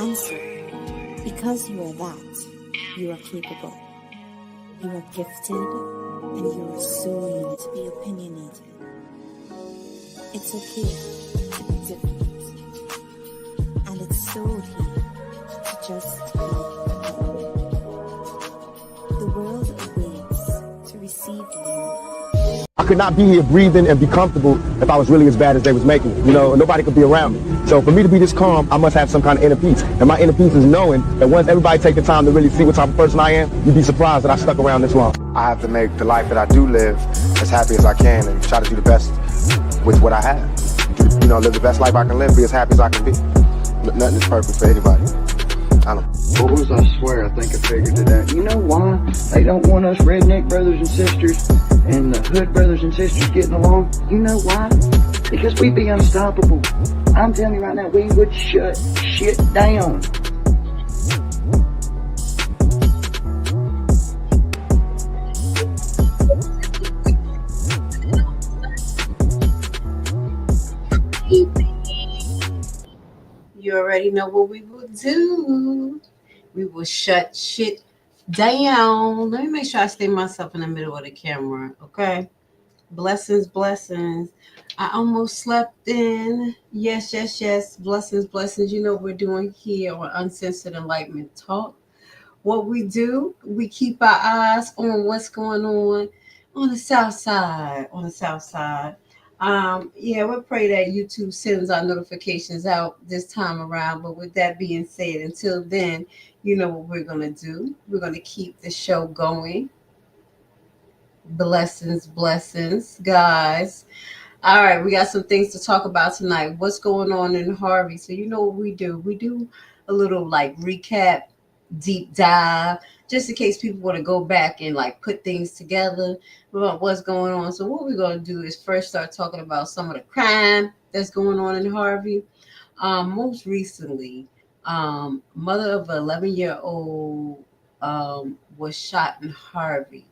Answer. Because you are that, you are capable. You are gifted, and you are soon to be opinionated. It's okay to be different. And it's so okay to just be you. The world awaits to receive you. I could not be here breathing and be comfortable if I was really as bad as they was making it. You know, nobody could be around me. So for me to be this calm, I must have some kind of inner peace. And my inner peace is knowing that once everybody take the time to really see what type of person I am, you'd be surprised that I stuck around this long. I have to make the life that I do live as happy as I can and try to do the best with what I have. You know, live the best life I can live, be as happy as I can be. Nothing is perfect for anybody. I don't know. Boys, I swear, I think I figured it out. You know why they don't want us redneck brothers and sisters and the hood brothers and sisters getting along? You know why? Because we'd be unstoppable. I'm telling you right now, we would shut shit down. You already know what we will do. We will shut shit down. Let me make sure I stay myself in the middle of the camera, okay? Blessings, blessings. I almost slept in. Yes, yes, yes. Blessings, blessings. You know what we're doing here on Uncensored Enlightenment Talk. What we do, we keep our eyes on what's going on the south side. On the south side. Yeah, we pray that YouTube sends our notifications out this time around. But with that being said, until then, you know what we're going to do. We're going to keep the show going. Blessings, blessings, guys. All right, we got some things to talk about tonight. What's going on in Harvey? So you know what we do. We do a little like recap, deep dive, just in case people want to go back and like put things together about what's going on. So what we're going to do is first start talking about some of the crime that's going on in Harvey. Most recently, mother of an 11-year-old was shot in Harvey.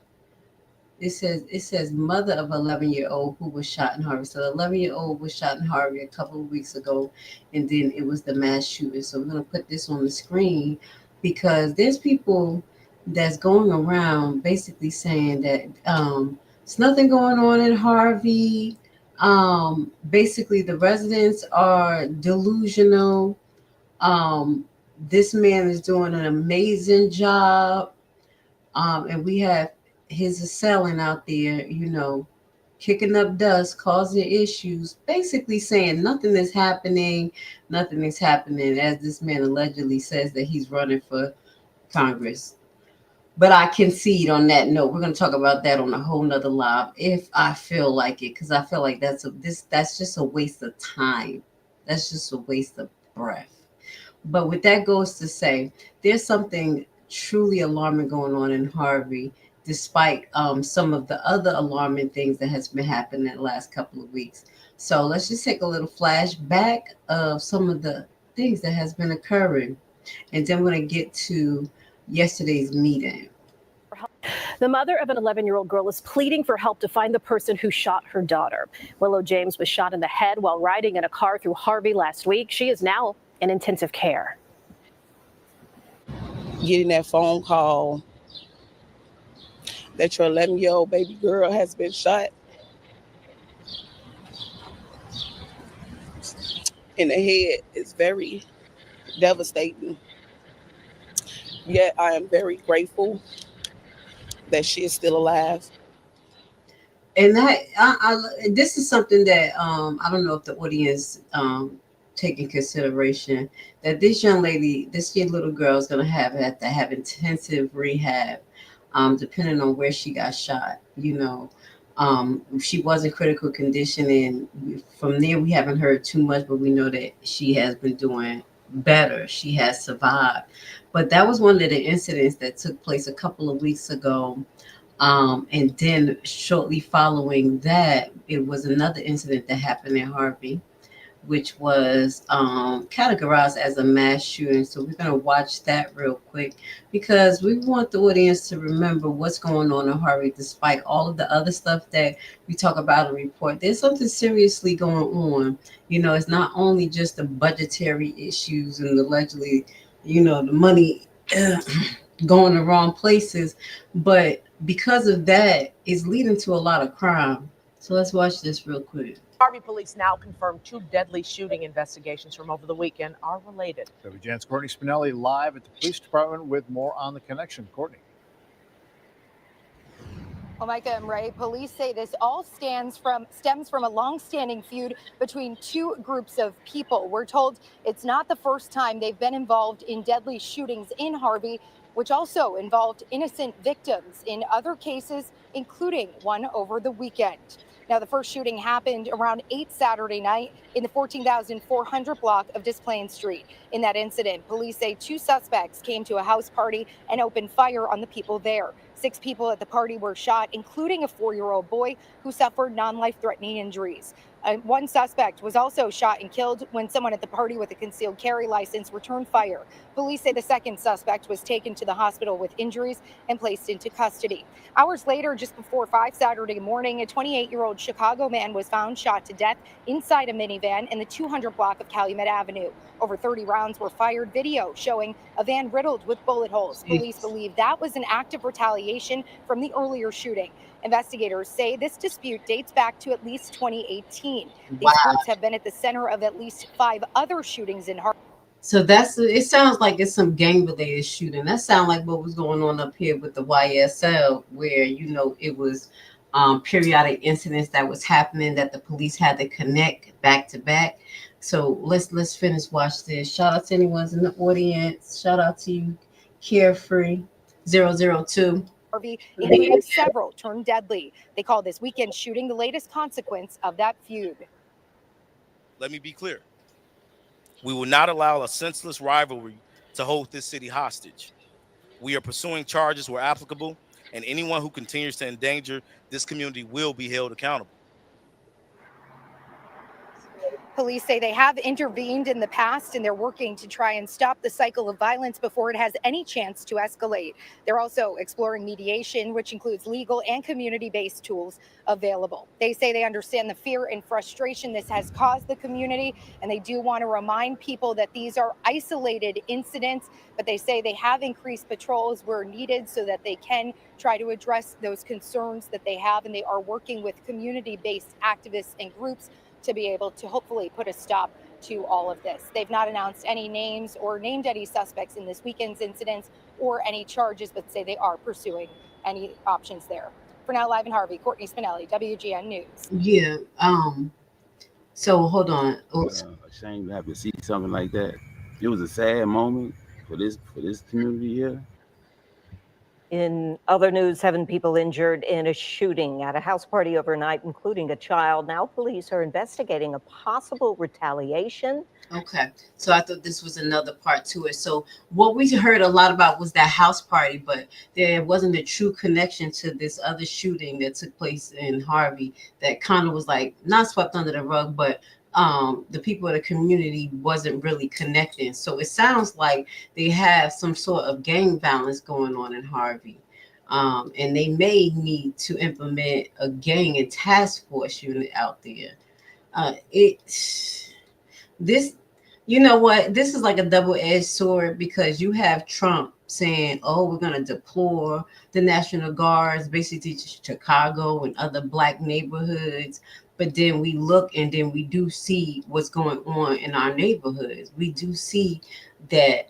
It says mother of 11-year-old who was shot in Harvey. So the 11-year-old was shot in Harvey a couple of weeks ago, and then it was the mass shooting. So we're going to put this on the screen because there's people that's going around basically saying that there's nothing going on in Harvey. Basically, the residents are delusional. This man is doing an amazing job. And we have his assailant out there, you know, kicking up dust, causing issues, basically saying nothing is happening, as this man allegedly says that he's running for Congress. But I concede on that note. We're going to talk about that on a whole nother live if I feel like it, because I feel like that's just a waste of time. That's just a waste of breath. But with that goes to say, there's something truly alarming going on in Harvey, despite some of the other alarming things that has been happening in the last couple of weeks. So let's just take a little flashback of some of the things that has been occurring. And then we're going to get to yesterday's meeting. The mother of an 11-year-old girl is pleading for help to find the person who shot her daughter. Willow James was shot in the head while riding in a car through Harvey last week. She is now in intensive care. Getting that phone call that your 11-year-old baby girl has been shot in the head is very devastating. Yet I am very grateful that she is still alive. And that this is something that I don't know if the audience take in consideration, that this young lady, this little girl is going to have intensive rehab, depending on where she got shot. You know, she was in critical condition, and from there we haven't heard too much, but we know that she has been doing better. She has survived. But that was one of the incidents that took place a couple of weeks ago. And then shortly following that, it was another incident that happened in Harvey. which was categorized as a mass shooting. So we're going to watch that real quick because we want the audience to remember what's going on in Harvey, despite all of the other stuff that we talk about in the report. There's something seriously going on. You know, it's not only just the budgetary issues and allegedly, you know, the money going the wrong places, but because of that, it's leading to a lot of crime. So let's watch this real quick. Harvey police now confirm 2 deadly shooting investigations from over the weekend are related. WGN's Courtney Spinelli live at the police department with more on the connection. Courtney. Well, Micah and Ray, police say this all stems from a long-standing feud between 2 groups of people. We're told it's not the first time they've been involved in deadly shootings in Harvey, which also involved innocent victims in other cases, including one over the weekend. Now, the first shooting happened around 8 Saturday night in the 14,400 block of Des Plaines Street. In that incident, police say 2 suspects came to a house party and opened fire on the people there. 6 people at the party were shot, including a 4-year-old boy who suffered non-life-threatening injuries. One suspect was also shot and killed when someone at the party with a concealed carry license returned fire. Police say the second suspect was taken to the hospital with injuries and placed into custody. Hours later, just before 5 Saturday morning, a 28-year-old Chicago man was found shot to death inside a minivan in the 200 block of Calumet Avenue. Over 30 rounds were fired. Video showing a van riddled with bullet holes. Police believe that was an act of retaliation from the earlier shooting. Investigators say this dispute dates back to at least 2018. These groups have been at the center of at least 5 other shootings in Harvey. So it sounds like it's some gang related shooting. That sounds like what was going on up here with the YSL, where, you know, it was periodic incidents that was happening that the police had to connect back to back. So let's finish watch this. Shout out to anyone in the audience. Shout out to you, Carefree 002. Harvey, including several turned deadly. They call this weekend shooting the latest consequence of that feud. Let me be clear. We will not allow a senseless rivalry to hold this city hostage. We are pursuing charges where applicable, and anyone who continues to endanger this community will be held accountable. Police say they have intervened in the past and they're working to try and stop the cycle of violence before it has any chance to escalate. They're also exploring mediation, which includes legal and community-based tools available. They say they understand the fear and frustration this has caused the community, and they do want to remind people that these are isolated incidents, but they say they have increased patrols where needed so that they can try to address those concerns that they have, and they are working with community-based activists and groups to be able to hopefully put a stop to all of this. They've not announced any names or named any suspects in this weekend's incidents or any charges, but say they are pursuing any options there. For now, live in Harvey, Courtney Spinelli, WGN News. Yeah. So hold on. Ashamed to have to see something like that. It was a sad moment for this community here. In other news, 7 people injured in a shooting at a house party overnight, including a child. Now police are investigating a possible retaliation. Okay, so I thought this was another part to it. So what we heard a lot about was that house party, but there wasn't a true connection to this other shooting that took place in Harvey that kind of was like not swept under the rug, but the people of the community wasn't really connecting. So it sounds like they have some sort of gang violence going on in Harvey. And they may need to implement a gang and task force unit out there. You know what? This is like a double-edged sword because you have Trump saying, oh, we're going to deploy the National Guards basically to Chicago and other black neighborhoods. But then we look and then we do see what's going on in our neighborhoods. We do see that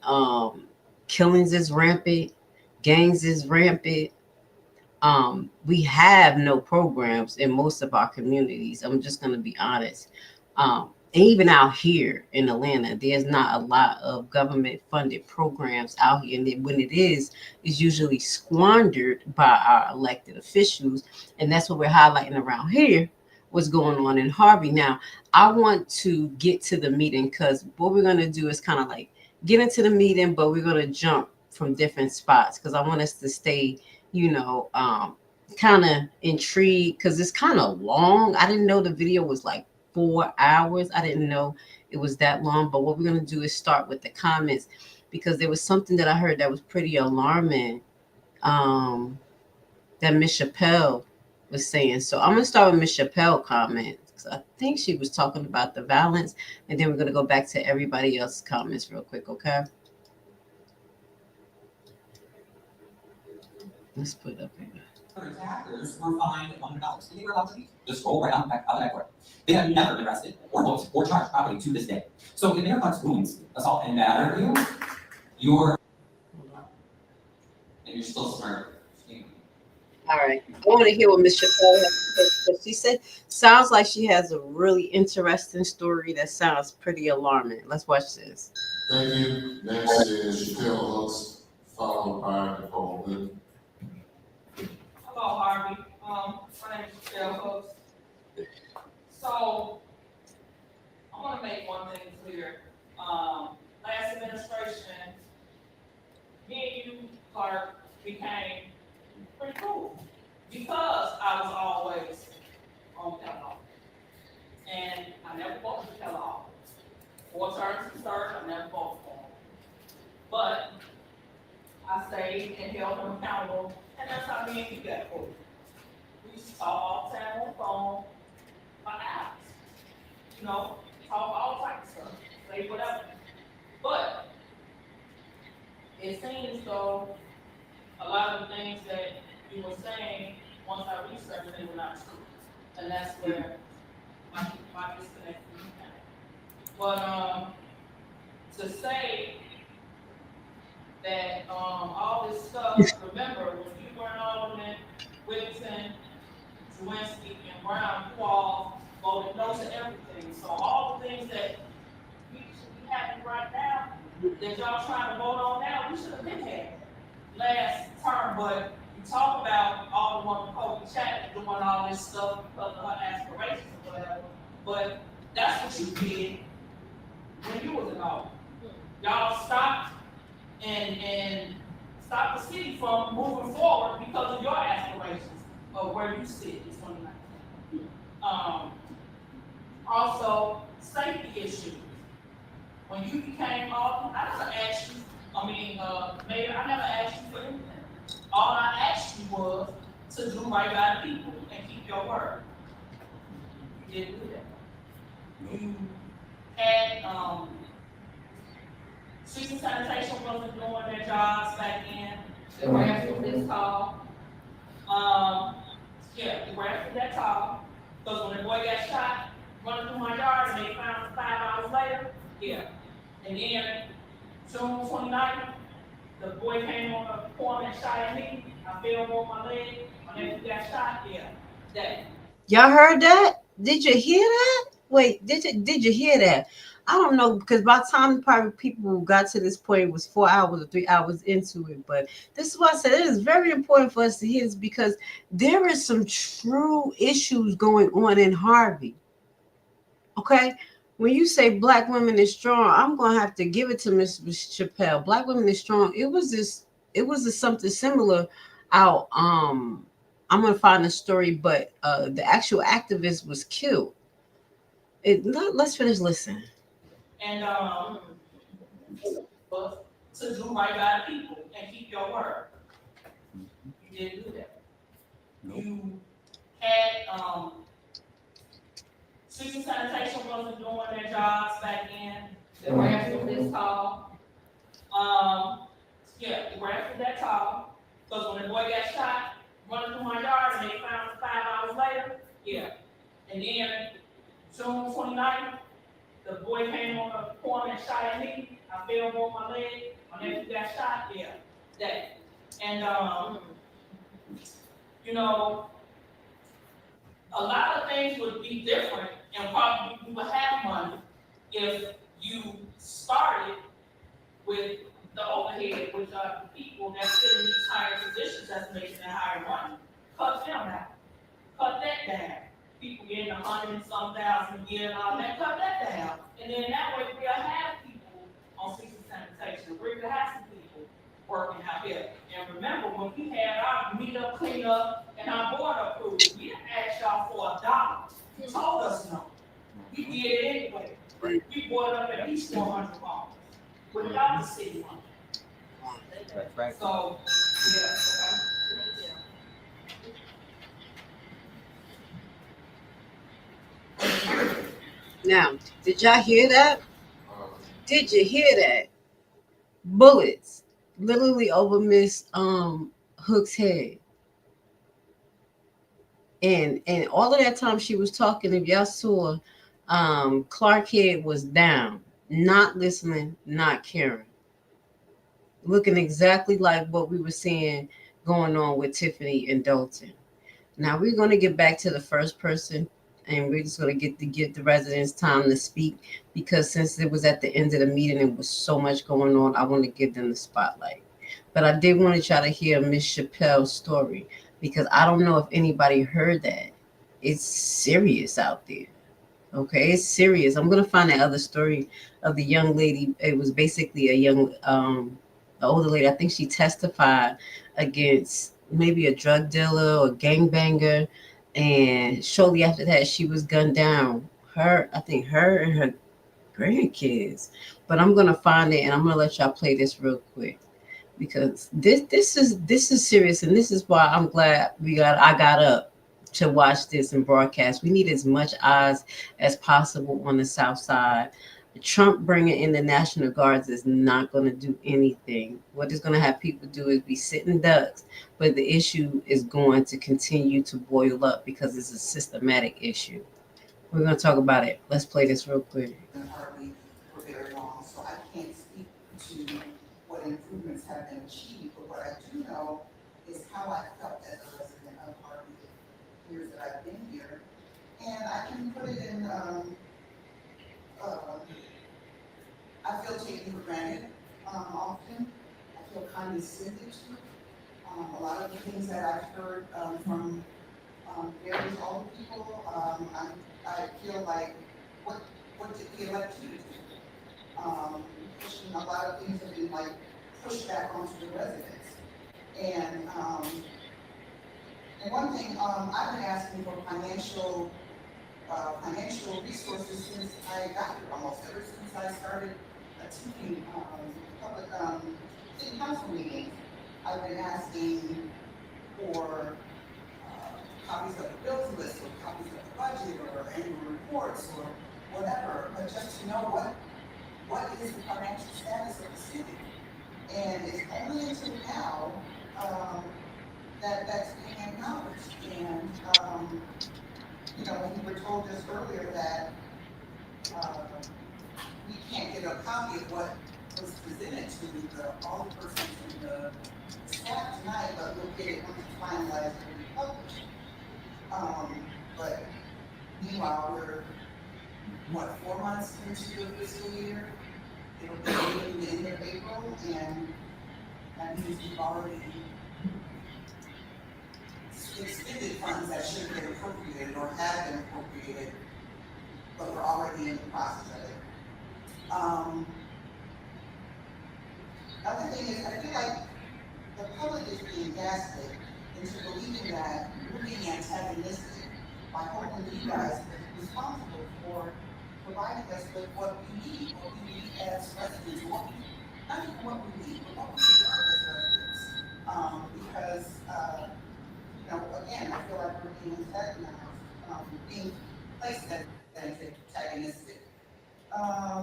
killings is rampant, gangs is rampant. We have no programs in most of our communities. I'm just going to be honest. And even out here in Atlanta, there's not a lot of government funded programs out here. And when it is, it's usually squandered by our elected officials. And that's what we're highlighting around here. What's going on in Harvey. Now, I want to get to the meeting because what we're going to do is kind of like get into the meeting, but we're going to jump from different spots because I want us to stay, you know, kind of intrigued because it's kind of long. I didn't know the video was like 4 hours. I didn't know it was that long. But what we're going to do is start with the comments, because there was something that I heard that was pretty alarming, that Miss Chappelle was saying. So I'm going to start with Miss Chappelle comments, because I think she was talking about the violence. And then we're going to go back to everybody else's comments real quick, okay? Let's put it up here. Attackers were fined $100 and they were allowed to leave. Just roll right out of that court. They have never been arrested or booked or charged properly to this day. So in their thoughts, rulings, assault and battery, you're still smart. All right. I want to hear what Miss Chappelle has to say. She said, sounds like she has a really interesting story that sounds pretty alarming. Let's watch this. Thank you. Next is Chappelle Hooks, followed by Nicole Hood. Hello, Harvey. My name is Chappelle Hooks. So, I want to make one thing clear. Last administration, me and you, Clark, became pretty cool because I was always on Kellogg. And I never voted for Kellogg. 4 terms to serve, I never voted for him. But I stayed and held him accountable, and that's how me and you got cool. We used to talk all the time on the phone for hours. You know, talk all types of stuff, say whatever. But it seems though a lot of the things that you were saying, once I researched, they were not true. And that's where my disconnect from you came. But to say that all this stuff, remember, when you were in Alderman, Whittington, Zawinski, and Brown, you all voted no to everything. So all the things that we should be having right now, that y'all trying to vote on now, we should have been having last term. But you talk about all the one Kobe Chat doing all this stuff because of her aspirations or whatever. But that's what you did when you was in office. Y'all stopped and stop the city from moving forward because of your aspirations of where you sit in 2019. Also, safety issues. When you became Alderman, I never asked you, Mayor, I never asked you for anything. All I asked you was to do right by the people and keep your word. You didn't do that. You had, streets and sanitation wasn't doing their jobs back then. They were asking this tall. They were asking that tall. Because when the boy got shot, running through my yard, and they found him 5 hours later, And then, June 29th, the boy came on the corner and shot at me. I fell on my leg. My nephew got shot. That. Y'all heard that? Did you hear that? Wait, did you hear that? I don't know, because by the time probably people got to this point, it was 4 hours or 3 hours into it. But this is why I said it is very important for us to hear this, because there is some true issues going on in Harvey. Okay? When you say Black women is strong, I'm gonna have to give it to Miss Chappelle. Black women is strong. It was something similar out. I'm gonna find the story, but the actual activist was killed. Let's finish listening. And to do right by the people and keep your word. You didn't do that. Nope. You had streets and sanitation wasn't doing their jobs back then. They were asking this tall. They were asking that tall. Because when the boy got shot, running through my yard, and they found him 5 hours later, And then June 29th, the boy came on the corner and shot at me. I fell on my leg. My nephew got shot. That. And a lot of things would be different, and probably you would have money if you started with the overhead, which are the people that sit in these higher positions that's making that higher money. Cut them out. Cut that down. People getting 100 and some thousand a year and all that, cut that down. And then that way we'll have people on streets and sanitation. We're gonna have some people working out here. And remember, when we had our meet up, clean up, and our board approved, we didn't ask y'all for $1. You told us no. least $400 without the city money. That's right. So, Now, did y'all hear that? Did you hear that? Bullets literally over Miss Hook's head. And all of that time she was talking, if y'all saw, Clark head was down, not listening, not caring, looking exactly like what we were seeing going on with Tiffany and Dalton. Now we're going to get back to the first person, and we're just going to give the residents time to speak, because since it was at the end of the meeting and was so much going on, I want to give them the spotlight. But I did want to try to hear Miss Chappelle's story, because I don't know if anybody heard that. It's serious out there. Okay, it's serious. I'm gonna find that other story of the young lady. It was basically a young, older lady. I think she testified against maybe a drug dealer or gangbanger, and shortly after that, she was gunned down. I think her and her grandkids. But I'm gonna find it, and I'm gonna let y'all play this real quick, because this is serious, and this is why I'm glad I got up to watch this and broadcast. We need as much eyes as possible on the South Side. Trump bringing in the National Guards is not going to do anything. What it's going to have people do is be sitting ducks, but the issue is going to continue to boil up because it's a systematic issue. We're going to talk about it. Let's play this real quick. Harvey for very long, so I can't speak to what improvements have been achieved, but what I do know is how I felt as a resident of Harvey the years that I've been here, and I can put it in, I feel taken for granted often. I feel condescended to. A lot of the things that I've heard from various older people, I feel like, what did we elect you to do? Pushing a lot of things have been like pushed back onto the residents. And one thing, I've been asking for financial resources since I got here, almost ever since I started attending public city council meetings. I've been asking for copies of the bills list, or copies of the budget, or annual reports, or whatever, but just to know what is the financial status of the city. And it's only until now that's being acknowledged. And you know, when we were told just earlier that we can't get a copy of what was presented to all the persons in the staff tonight, but we'll get it once it's finalized and published. But meanwhile, we're, what, 4 months into the fiscal year? It'll be in the end of April, and that means we've already extended funds that should have been appropriated or have been appropriated, but we're already in the process of it. Other thing is, I feel like the public is being gaslit into believing that we're being antagonistic by holding you guys responsible for providing us with what we need as residents, not even what we need, but what we deserve as residents. Because, you know, again, I feel like we're being antagonized, being placed as antagonistic.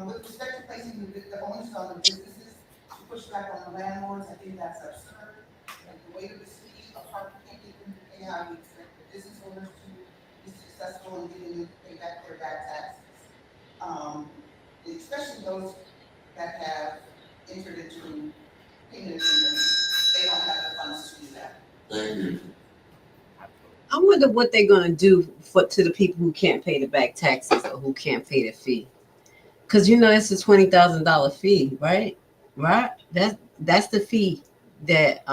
With respect to placing the onus on the businesses to push back on the landlords, I think that's absurd. Like the weight of the city of Harvey can't get them to pay how we expect the business owners to be successful in getting them to pay back their bad taxes. Especially those that have entered into payment agreements, they don't have the funds to do that. Thank you. I wonder what they're gonna do to the people who can't pay the back taxes or who can't pay the fee, because you know it's a $20,000 fee, right? Right. That's the fee that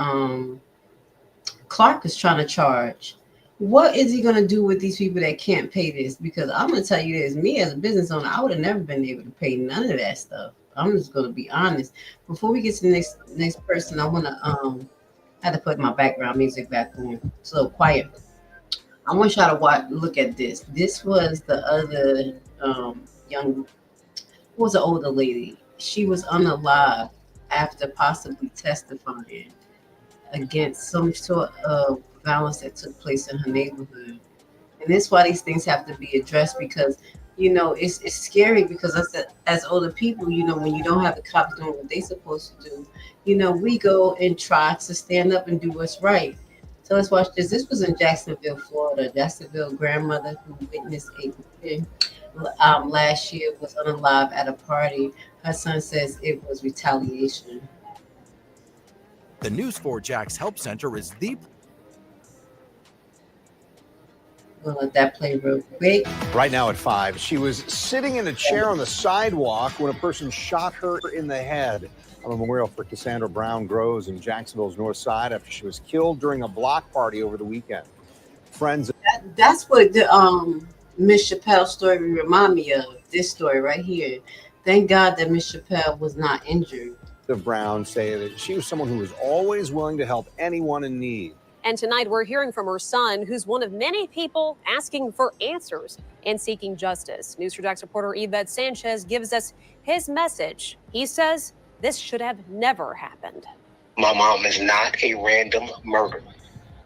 Clark is trying to charge. What is he gonna do with these people that can't pay this? Because I'm gonna tell you this: me as a business owner, I would have never been able to pay none of that stuff. I'm just gonna be honest. Before we get to the next person, I wanna I had to put my background music back on. It's a little quiet. I want y'all to look at this. This was the other young was an older lady. She was unalive after possibly testifying against some sort of violence that took place in her neighborhood. And that's why these things have to be addressed because, it's scary because us as older people, when you don't have the cops doing what they're supposed to do, we go and try to stand up and do what's right. So let's watch this. This was in Jacksonville, Florida. Jacksonville grandmother who witnessed last year was unalive at a party. Her son says it was retaliation. The News 4 Jax Help Center is the... We'll let that play real quick. Right now at 5, she was sitting in a chair on the sidewalk when a person shot her in the head. A memorial for Cassandra Brown grows in Jacksonville's north side after she was killed during a block party over the weekend. Friends. That's what the Miss Chappelle story remind me of. This story right here. Thank God that Miss Chappelle was not injured. Of Brown say that she was someone who was always willing to help anyone in need. And tonight we're hearing from her son, who's one of many people asking for answers and seeking justice. News 4 Jax reporter Yvette Sanchez gives us his message. He says this should have never happened. My mom is not a random murderer.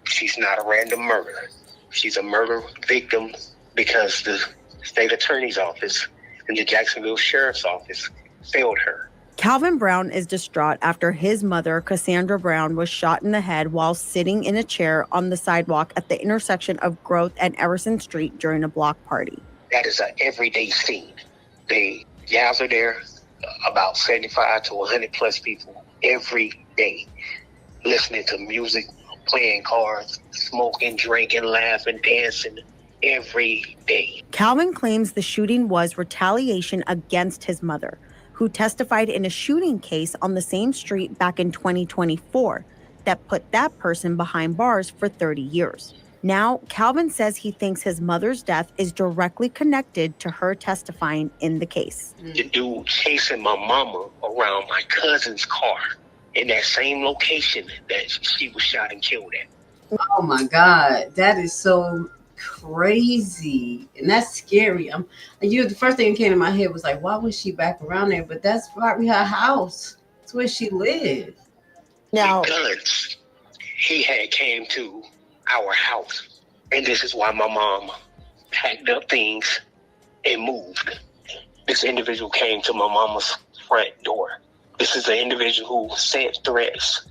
She's not a random murderer. She's a murder victim because the state attorney's office and the Jacksonville Sheriff's Office failed her. Calvin Brown is distraught after his mother, Cassandra Brown, was shot in the head while sitting in a chair on the sidewalk at the intersection of Growth and Everson Street during a block party. That is an everyday scene. They gather there, about 75 to 100 plus people every day, listening to music, playing cards, smoking, drinking, laughing, dancing every day. Calvin claims the shooting was retaliation against his mother, who testified in a shooting case on the same street back in 2024 that put that person behind bars for 30 years. Now, Calvin says he thinks his mother's death is directly connected to her testifying in the case. The dude chasing my mama around my cousin's car in that same location that she was shot and killed at. Oh my God, that is so crazy, and that's scary. The first thing that came to my head was like, why was she back around there? But that's probably her house. It's where she lived. Now, because he had came to our house, and this is why my mom packed up things and moved. This individual came to my mama's front door. This is the individual who sent threats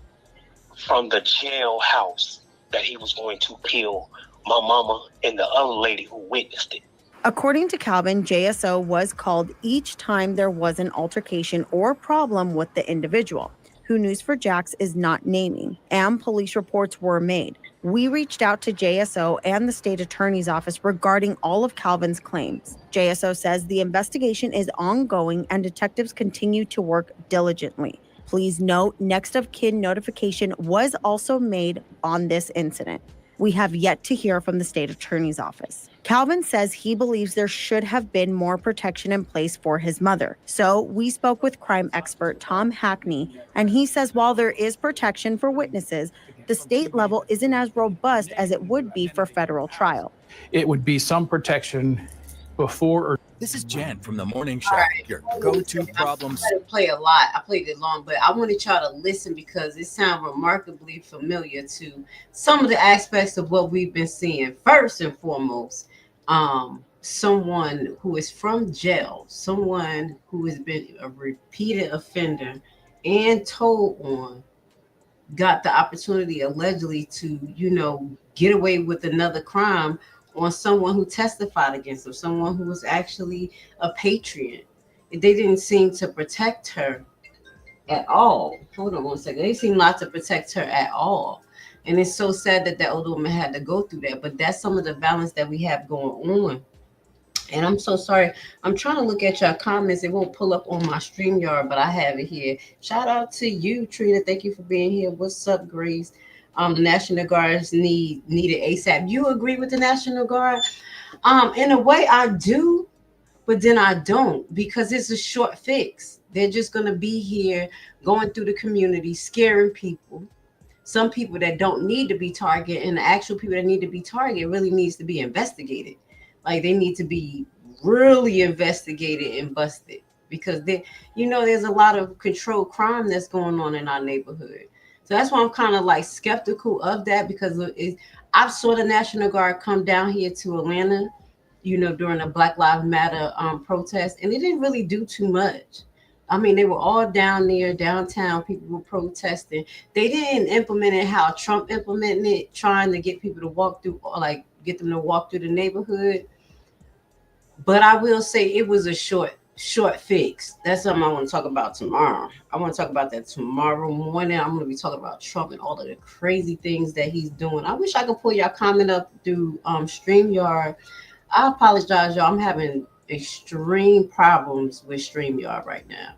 from the jailhouse that he was going to kill my mama and the other lady who witnessed it. According to Calvin, JSO was called each time there was an altercation or problem with the individual, who News 4 Jax is not naming, and police reports were made. We reached out to JSO and the state attorney's office regarding all of Calvin's claims. JSO says the investigation is ongoing and detectives continue to work diligently. Please note, next of kin notification was also made on this incident. We have yet to hear from the state attorney's office. Calvin says he believes there should have been more protection in place for his mother. So we spoke with crime expert Tom Hackney, and he says while there is protection for witnesses, the state level isn't as robust as it would be for federal trial. It would be some protection before or... This is Jen from The Morning Show, your go-to problems. I play a lot. I played it long, but I wanted y'all to listen because it sounds remarkably familiar to some of the aspects of what we've been seeing. First and foremost, someone who is from jail, someone who has been a repeated offender and told on, got the opportunity allegedly to, get away with another crime on someone who testified against them, someone who was actually a patriot. They didn't seem to protect her at all. Hold on one second. They seem not to protect her at all. And it's so sad that older woman had to go through that. But that's some of the violence that we have going on. And I'm so sorry. I'm trying to look at your comments. It won't pull up on my StreamYard, but I have it here. Shout out to you, Trina. Thank you for being here. What's up, Grace? The National Guards needed ASAP. You agree with the National Guard? In a way, I do, but then I don't, because it's a short fix. They're just going to be here going through the community, scaring people. Some people that don't need to be targeted, and the actual people that need to be targeted really needs to be investigated. Like, they need to be really investigated and busted, because there's a lot of controlled crime that's going on in our neighborhood. So that's why I'm kind of like skeptical of that, because I've saw the National Guard come down here to Atlanta, during the Black Lives Matter protest, and it didn't really do too much. I mean, they were all down there, downtown. People were protesting. They didn't implement it how Trump implemented it, trying to get people to walk through, or like get them to walk through the neighborhood. But I will say it was a short fix. That's something I want to talk about tomorrow. I want to talk about that tomorrow morning. I'm going to be talking about Trump and all of the crazy things that he's doing. I wish I could pull y'all comment up through StreamYard. I apologize, y'all. I'm having extreme problems with StreamYard right now.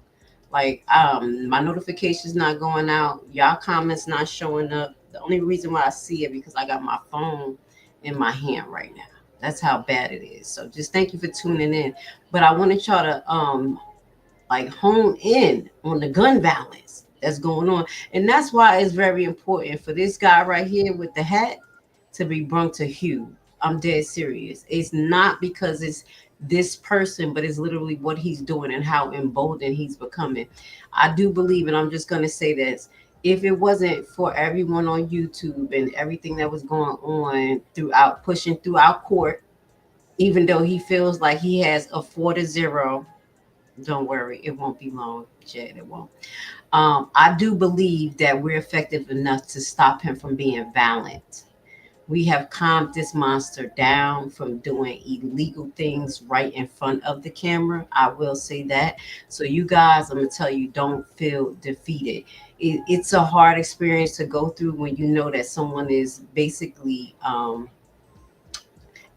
Like, my notifications not going out. Y'all comments not showing up. The only reason why I see it because I got my phone in my hand right now. That's how bad it is. So just thank you for tuning in. But I wanted y'all to like hone in on the gun violence that's going on. And that's why it's very important for this guy right here with the hat to be brung to Hugh. I'm dead serious. It's not because it's this person, but it's literally what he's doing and how emboldened he's becoming. I do believe, and I'm just going to say this, if it wasn't for everyone on YouTube and everything that was going on throughout, pushing throughout court, even though he feels like he has a 4-0, don't worry, it won't be long, Jed, it won't. I do believe that we're effective enough to stop him from being violent. We have calmed this monster down from doing illegal things right in front of the camera. I will say that. So you guys, I'm going to tell you, don't feel defeated. It's a hard experience to go through when you know that someone is basically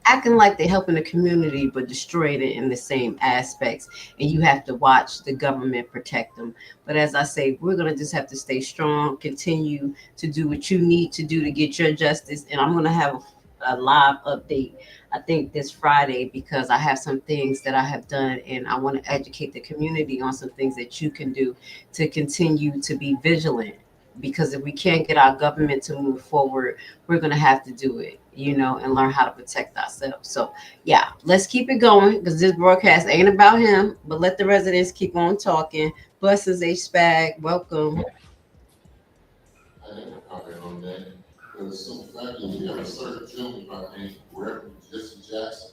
acting like they're helping the community, but destroying it in the same aspects. And you have to watch the government protect them. But as I say, we're going to just have to stay strong, continue to do what you need to do to get your justice. And I'm going to have a live update, I think this Friday, because I have some things that I have done and I want to educate the community on some things that you can do to continue to be vigilant. Because if we can't get our government to move forward, we're going to have to do it, and learn how to protect ourselves. So, yeah, let's keep it going, because this broadcast ain't about him, but let the residents keep on talking. Blessings, H-Spag. Welcome. I didn't comment on that. Because some fact we have a certain gentleman by the name of Reverend Jesse Jackson,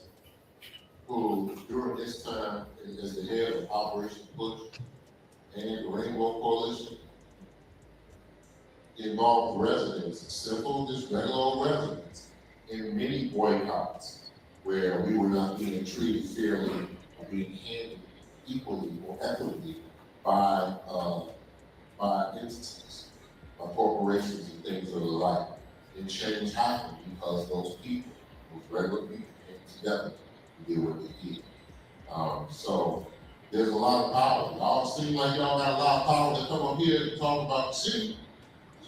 who during this time as the head of Operation Push and the Rainbow Coalition, involved residents, simple, just regular old residents, in many boycotts where we were not being treated fairly or being handled equally or equitably by entities, by corporations and things of the like. And change happened because those people, those regular people, came together to do what they did. So there's a lot of power. Y'all seem like y'all got a lot of power to come up here and talk about the city.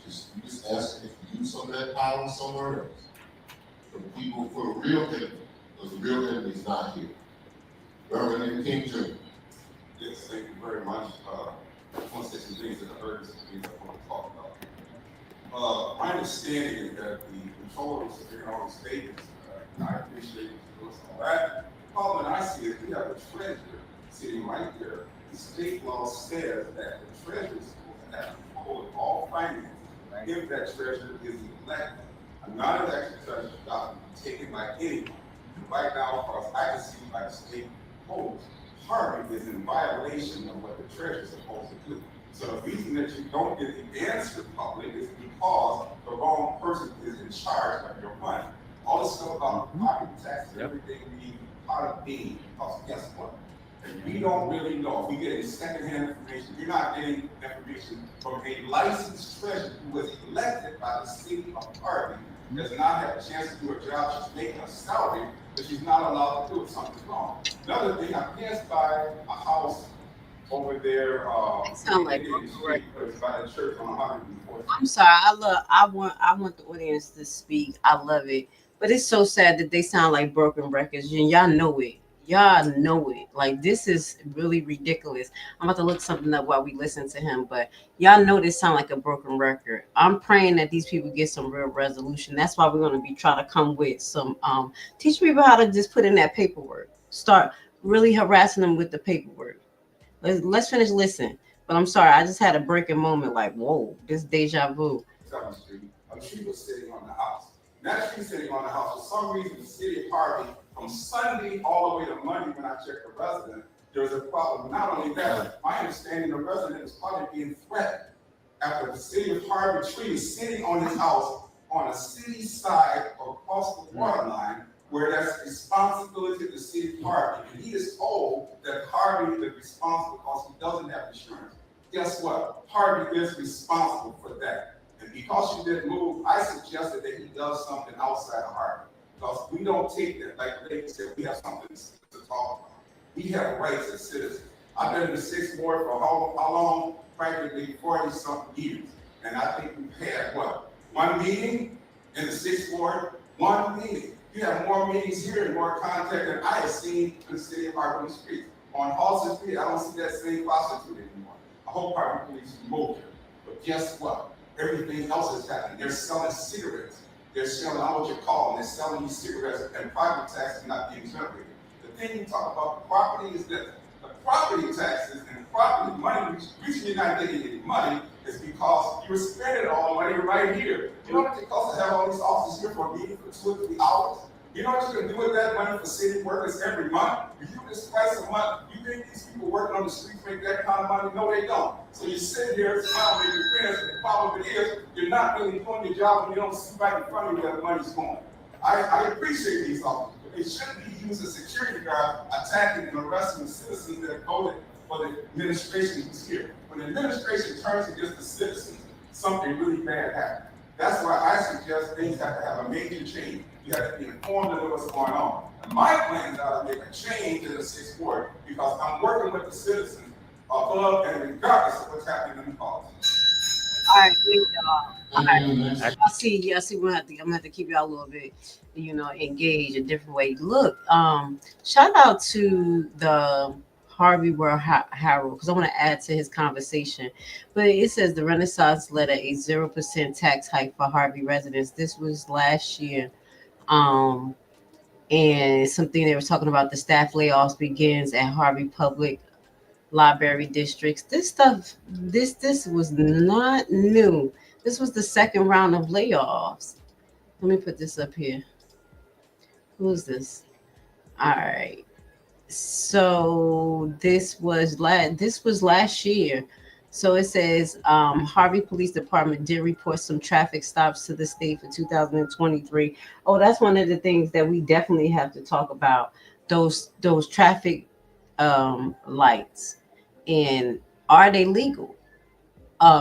You just ask if you use some of that power somewhere else. For the people, for the real enemy, because the real enemy is not here. Reverend King Jr. Yes, thank you very much. I want to say some things that I heard, some things I want to talk about. My understanding is that the controllers are hearing all the statements. I appreciate you doing all that. The problem I see is we have a treasurer sitting right there. The state law says that the treasurer is supposed to have control of all finances. If that treasurer is elected, I'm not elected treasurer document taken by anyone. Right now, as far as I can see by the state polls, Harvey is in violation of what the treasurer is supposed to do. So the reason that you don't get the answer public is because the wrong person is in charge of your money. All this stuff about property taxes, everything we need part of being, because guess what? And we don't really know. If we get secondhand information, you're not getting information from a licensed treasurer who was elected by the city of Harvey, does not have a chance to do a job. She's making a salary, but she's not allowed to do it. Something's wrong. Another thing, I passed by a house over there. Sound like by the church on 140. I'm sorry. I want the audience to speak. I love it, but it's so sad that they sound like broken records, and y'all know it. Y'all know it. Like, this is really ridiculous. I'm about to look something up while we listen to him, but y'all know this sound like a broken record. I'm praying that these people get some real resolution. That's why we're going to be trying to come with some teach people how to just put in that paperwork. Start really harassing them with the paperwork. Let's finish listening. But I'm sorry, I just had a breaking moment. Like, whoa, this deja vu. 7th Street, a tree was sitting on the house. And that tree sitting on the house, for some reason, the city of Harvey, from Sunday all the way to Monday when I checked the resident, there was a problem. Not only that, my understanding, the resident is probably being threatened after the city of Harvey tree is sitting on his house on a city side across the water line, where that's responsibility of the city of Harvey. And he is told that Harvey is responsible because he doesn't have insurance. Guess what? Harvey is responsible for that. And because you didn't move, I suggested that he does something outside of Harvey. Because we don't take that, like they said, we have something to talk about. We have rights as citizens. I've been in the 6th Ward for how long? Practically 40-something years. And I think we've had, what, one meeting in the 6th Ward? One meeting. You have more meetings here and more contact than I have seen in the city of Harvey Street. On Halsey Street, I don't see that same prostitute anymore. I hope Harvey police remove it. But guess what? Everything else is happening. They're selling cigarettes. They're selling, I don't know what you call them, they're selling these cigarettes and property taxes not being generated. The thing you talk about property is that the property taxes and property money, the reason you're not getting any money is because you're spending all the money right here. You know what it costs to have all these officers here for a meeting for 2 or 3 hours? You know what you can do with that money for city workers every month? If you just price a month, you think these people working on the streets make that kind of money? No, they don't. So you sit here smiling with your friends, and the problem is you're not really doing your job when you don't see right in front of you where the money's going. I appreciate these officers, but they shouldn't be used as security guards attacking and arresting the citizens that voted for the administration who's here. When the administration turns against the citizens, something really bad happens. That's why I suggest things have to have a major change. You have to be informed of what's going on. And my plans are to make a change in the 6th Ward because I'm working with the citizens above and regardless of what's happening in the politics. All right, good job. All right. I see. I'm gonna have to keep y'all a little bit, engaged in different ways. Look, shout out to the Harvey World Harold because I want to add to his conversation. But it says the Renaissance letter a 0% tax hike for Harvey residents. This was last year. And something they were talking about the staff layoffs begins at Harvey Public Library districts. This was not new. This was the second round of layoffs. Let me put this up here. Who's this? All right. So this was last year. So it says Harvey Police Department did report some traffic stops to the state for 2023. Oh, that's one of the things that we definitely have to talk about. Those traffic lights, and are they legal?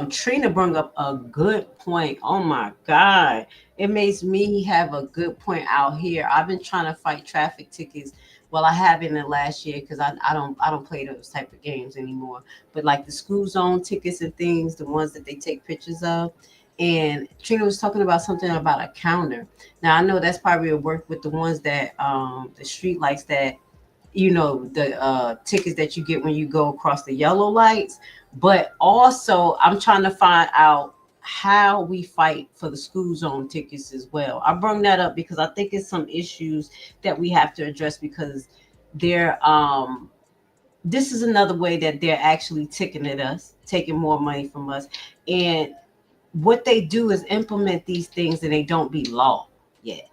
Trina brought up a good point. Oh my God. It makes me have a good point out here. I've been trying to fight traffic tickets. Well, I have in the last year because I don't play those type of games anymore. But like the school zone tickets and things, the ones that they take pictures of. And Trina was talking about something about a counter. Now I know that's probably a work with the ones that the street lights that the tickets that you get when you go across the yellow lights. But also I'm trying to find out how we fight for the school zone tickets as well. I bring that up because I think it's some issues that we have to address because they're this is another way that they're actually ticketing us, taking more money from us. And what they do is implement these things and they don't be law yet.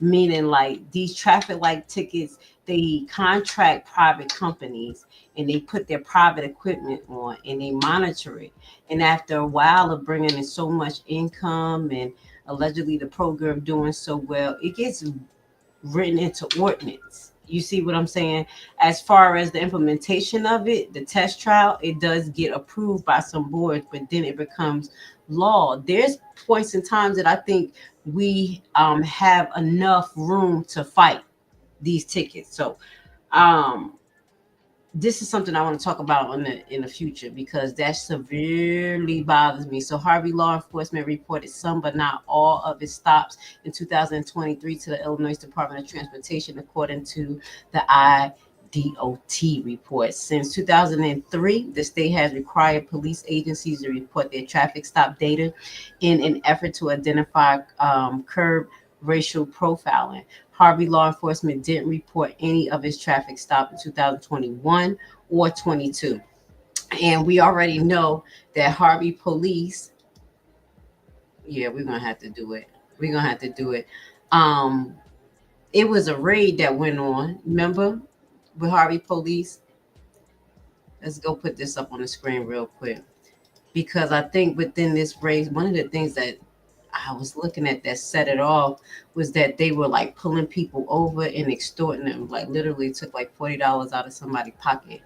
Meaning like these traffic light tickets, they contract private companies and they put their private equipment on and they monitor it. And after a while of bringing in so much income and allegedly the program doing so well, it gets written into ordinance. You see what I'm saying? As far as the implementation of it, the test trial, it does get approved by some boards, but then it becomes law. There's points in times that I think we have enough room to fight these tickets. So this is something I want to talk about in the future because that severely bothers me. So Harvey law enforcement reported some but not all of its stops in 2023 to the Illinois Department of Transportation, according to the IDOT report. Since 2003, the state has required police agencies to report their traffic stop data in an effort to identify curb racial profiling. Harvey law enforcement didn't report any of its traffic stop in 2021 or 22. And we already know that Harvey police, yeah, we're gonna have to do it. We're gonna have to do it. Um, it was a raid that went on, remember, with Harvey police. Let's go put this up on the screen real quick. Because I think within this raid, one of the things that I was looking at that set it off was that they were like pulling people over and extorting them, like literally took like $40 out of somebody's pocket.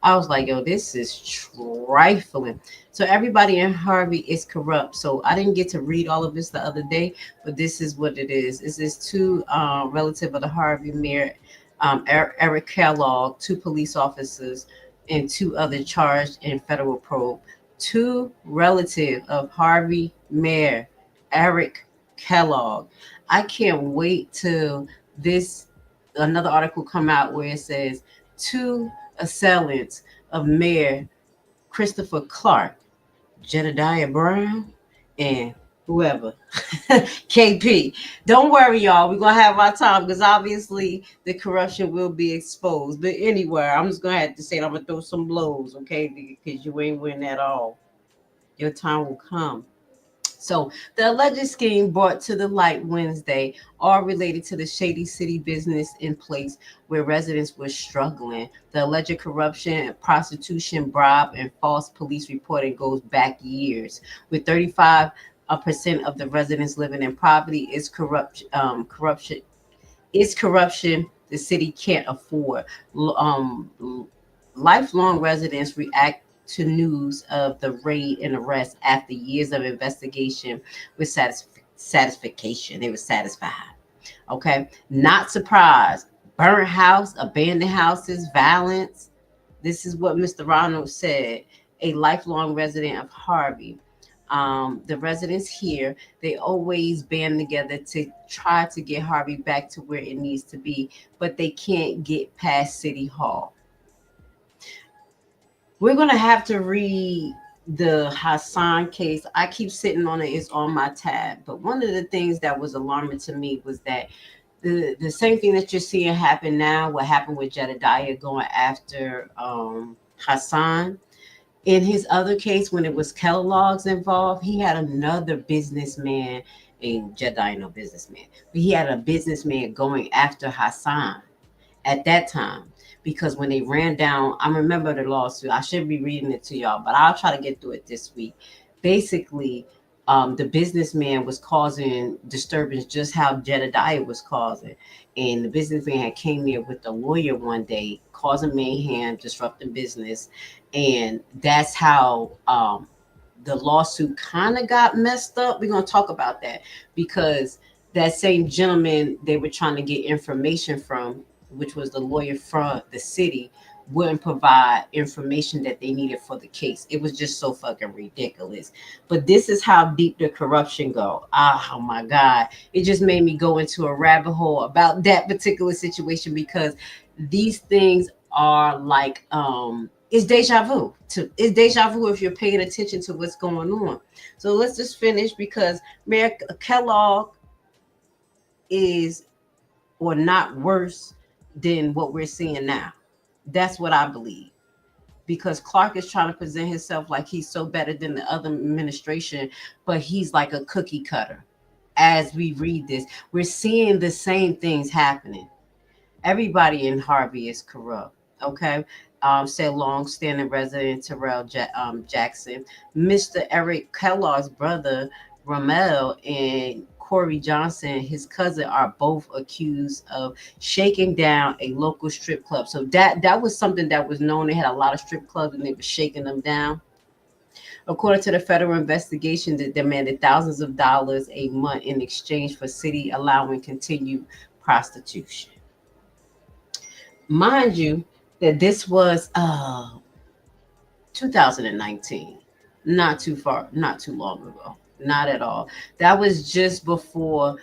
I was like, yo, this is trifling. So everybody in Harvey is corrupt. So I didn't get to read all of this the other day, but this is what it is. This is two relative of the Harvey mayor, Eric Kellogg, two police officers, and two other charged in federal probe. Two relative of Harvey mayor Eric Kellogg. I can't wait till this another article come out where it says two assailants of Mayor Christopher Clark, Jedediah Brown, and whoever. KP. Don't worry, y'all. We're gonna have our time because obviously the corruption will be exposed. But anyway, I'm just gonna have to say I'm gonna throw some blows, okay? Because you ain't winning at all. Your time will come. So the alleged scheme brought to the light Wednesday, all related to the shady city business in place where residents were struggling. The alleged corruption, prostitution, bribe, and false police reporting goes back years. With 35% of the residents living in poverty, is corruption. Is corruption the city can't afford. Lifelong residents react to news of the raid and arrest after years of investigation with satisfaction. They were satisfied. Okay. Not surprised. Burnt house, abandoned houses, violence. This is what Mr. Ronald said, a lifelong resident of Harvey. The residents here, they always band together to try to get Harvey back to where it needs to be, but they can't get past City Hall. We're going to have to read the Hassan case. I keep sitting on it. It's on my tab. But one of the things that was alarming to me was that the same thing that you're seeing happen now, what happened with Jedediah going after Hassan. In his other case, when it was Kellogg's involved, he had another businessman, and Jedediah no businessman, but he had a businessman going after Hassan at that time. Because when they ran down, I remember the lawsuit. I should be reading it to y'all, but I'll try to get through it this week. Basically, the businessman was causing disturbance, just how Jedediah was causing. And the businessman had came there with the lawyer one day, causing mayhem, disrupting business. And that's how the lawsuit kind of got messed up. We're going to talk about that because that same gentleman they were trying to get information from, which was the lawyer from the city, wouldn't provide information that they needed for the case. It was just so fucking ridiculous. But this is how deep the corruption go. Oh my God. It just made me go into a rabbit hole about that particular situation because these things are like, it's deja vu. It's deja vu if you're paying attention to what's going on. So let's just finish because Mayor Kellogg is or not worse than what we're seeing now. That's what I believe. Because Clark is trying to present himself like he's so better than the other administration, but he's like a cookie cutter. As we read this, we're seeing the same things happening. Everybody in Harvey is corrupt. Okay. Said long-standing resident Terrell Jackson. Mr. Eric Kellogg's brother, Ramel, and Corey Johnson, his cousin, are both accused of shaking down a local strip club. So that was something that was known. They had a lot of strip clubs and they were shaking them down. According to the federal investigation, that demanded thousands of dollars a month in exchange for city allowing continued prostitution. Mind you, that this was 2019, not too long ago, not at all. That was just before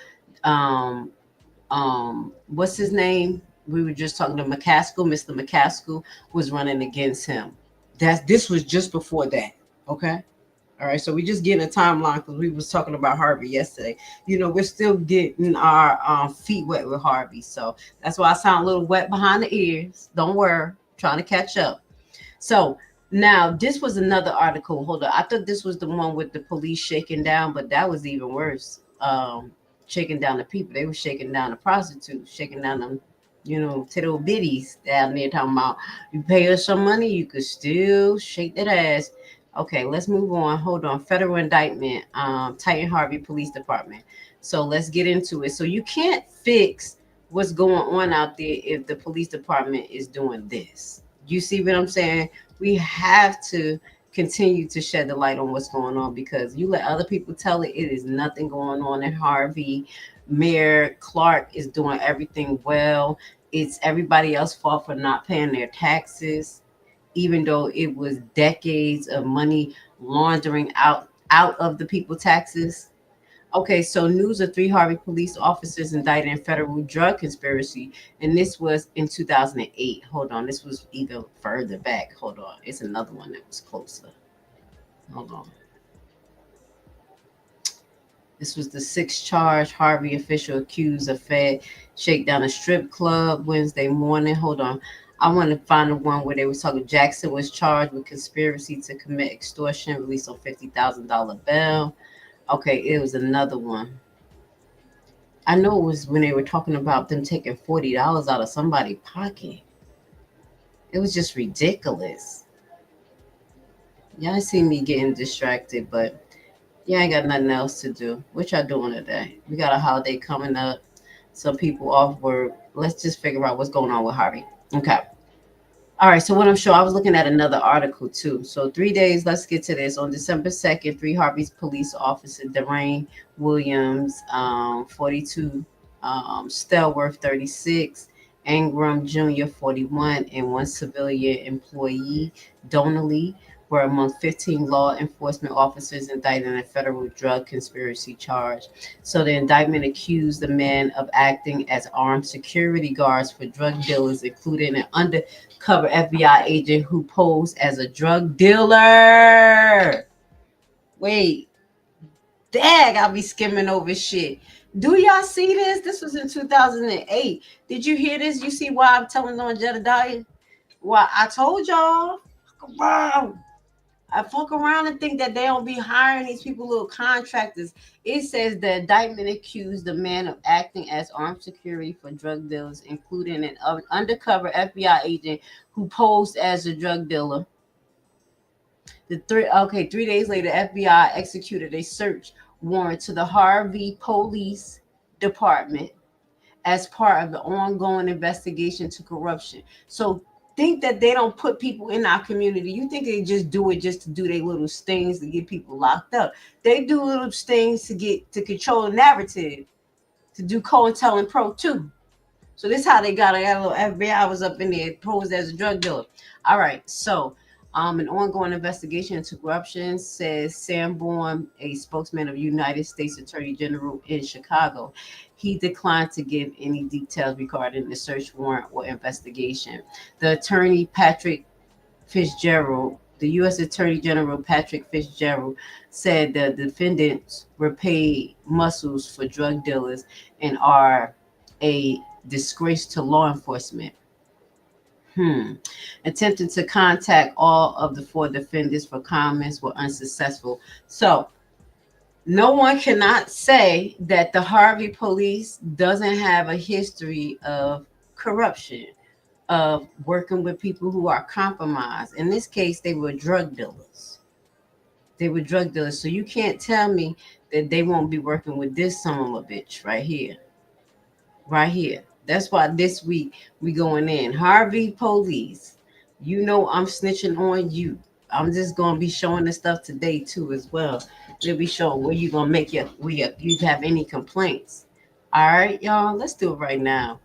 what's his name? We were just talking to McCaskill. Mr. McCaskill was running against him. This was just before that. Okay. All right. So we just getting a timeline because we was talking about Harvey yesterday. You know, we're still getting our feet wet with Harvey. So that's why I sound a little wet behind the ears. Don't worry. I'm trying to catch up. So Now, this was another article. Hold on. I thought this was the one with the police shaking down, but that was even worse. Shaking down the people. They were shaking down the prostitutes, shaking down them, little bitties down there talking about you pay us some money, you could still shake that ass. Okay, let's move on. Hold on. Federal indictment, Titan Harvey Police Department. So let's get into it. So you can't fix what's going on out there if the police department is doing this. You see what I'm saying? We have to continue to shed the light on what's going on, because you let other people tell it, it is nothing going on in Harvey. Mayor Clark is doing everything well. It's everybody else's fault for not paying their taxes, even though it was decades of money laundering out of the people taxes. Okay, so news of 3 Harvey police officers indicted in federal drug conspiracy, and this was in 2008. Hold on, this was even further back. Hold on, it's another one that was closer. Hold on. This was the 6th charge. Harvey official accused of Fed shakedown a strip club Wednesday morning. Hold on. I want to find the one where they was talking. Jackson was charged with conspiracy to commit extortion, released on $50,000 bail. Okay, it was another one. I know it was when they were talking about them taking $40 out of somebody's pocket. It was just ridiculous. Y'all see me getting distracted, but yeah, I ain't got nothing else to do. What y'all doing today? We got a holiday coming up. Some people off work. Let's just figure out what's going on with Harvey. Okay. All right, so what I'm sure I was looking at another article too. So 3 days, let's get to this. On December 2nd, 3 Harvey's police officer, Daraine Williams, 42, Stelworth, 36, Ingram Jr., 41, and one civilian employee, Donnelly, were among 15 law enforcement officers indicted in a federal drug conspiracy charge. So the indictment accused the men of acting as armed security guards for drug dealers, including an undercover FBI agent who posed as a drug dealer. Wait, dag, I'll be skimming over shit. Do y'all see this? This was in 2008. Did you hear this? You see why I'm telling on Jedediah? Well, I told y'all. Wow. I fuck around and think that they don't be hiring these people, little contractors. It says the indictment accused the man of acting as armed security for drug dealers, including an undercover FBI agent who posed as a drug dealer. 3 days later, FBI executed a search warrant to the Harvey Police Department as part of the ongoing investigation to corruption. So think that they don't put people in our community. You think they just do it just to do their little stings to get people locked up. They do little stings to control the narrative, to do COINTELPRO too. So this is how they got it. A little FBI was up in there, posed as a drug dealer. All right, so an ongoing investigation into corruption, says Sanborn, a spokesman of United States Attorney General in Chicago. He declined to give any details regarding the search warrant or investigation. The attorney, Patrick Fitzgerald, the U.S. Attorney General Patrick Fitzgerald, said the defendants were paid muscles for drug dealers and are a disgrace to law enforcement. Attempted to contact all of the 4 defendants for comments were unsuccessful. So no one cannot say that the Harvey police doesn't have a history of corruption, of working with people who are compromised. In this case, they were drug dealers. So you can't tell me that they won't be working with this son of a bitch right here. Right here. That's why this week we going in. Harvey police. You know I'm snitching on you. I'm just gonna be showing this stuff today too as well. We'll be showing where you gonna make you have any complaints. All right, y'all. Let's do it right now.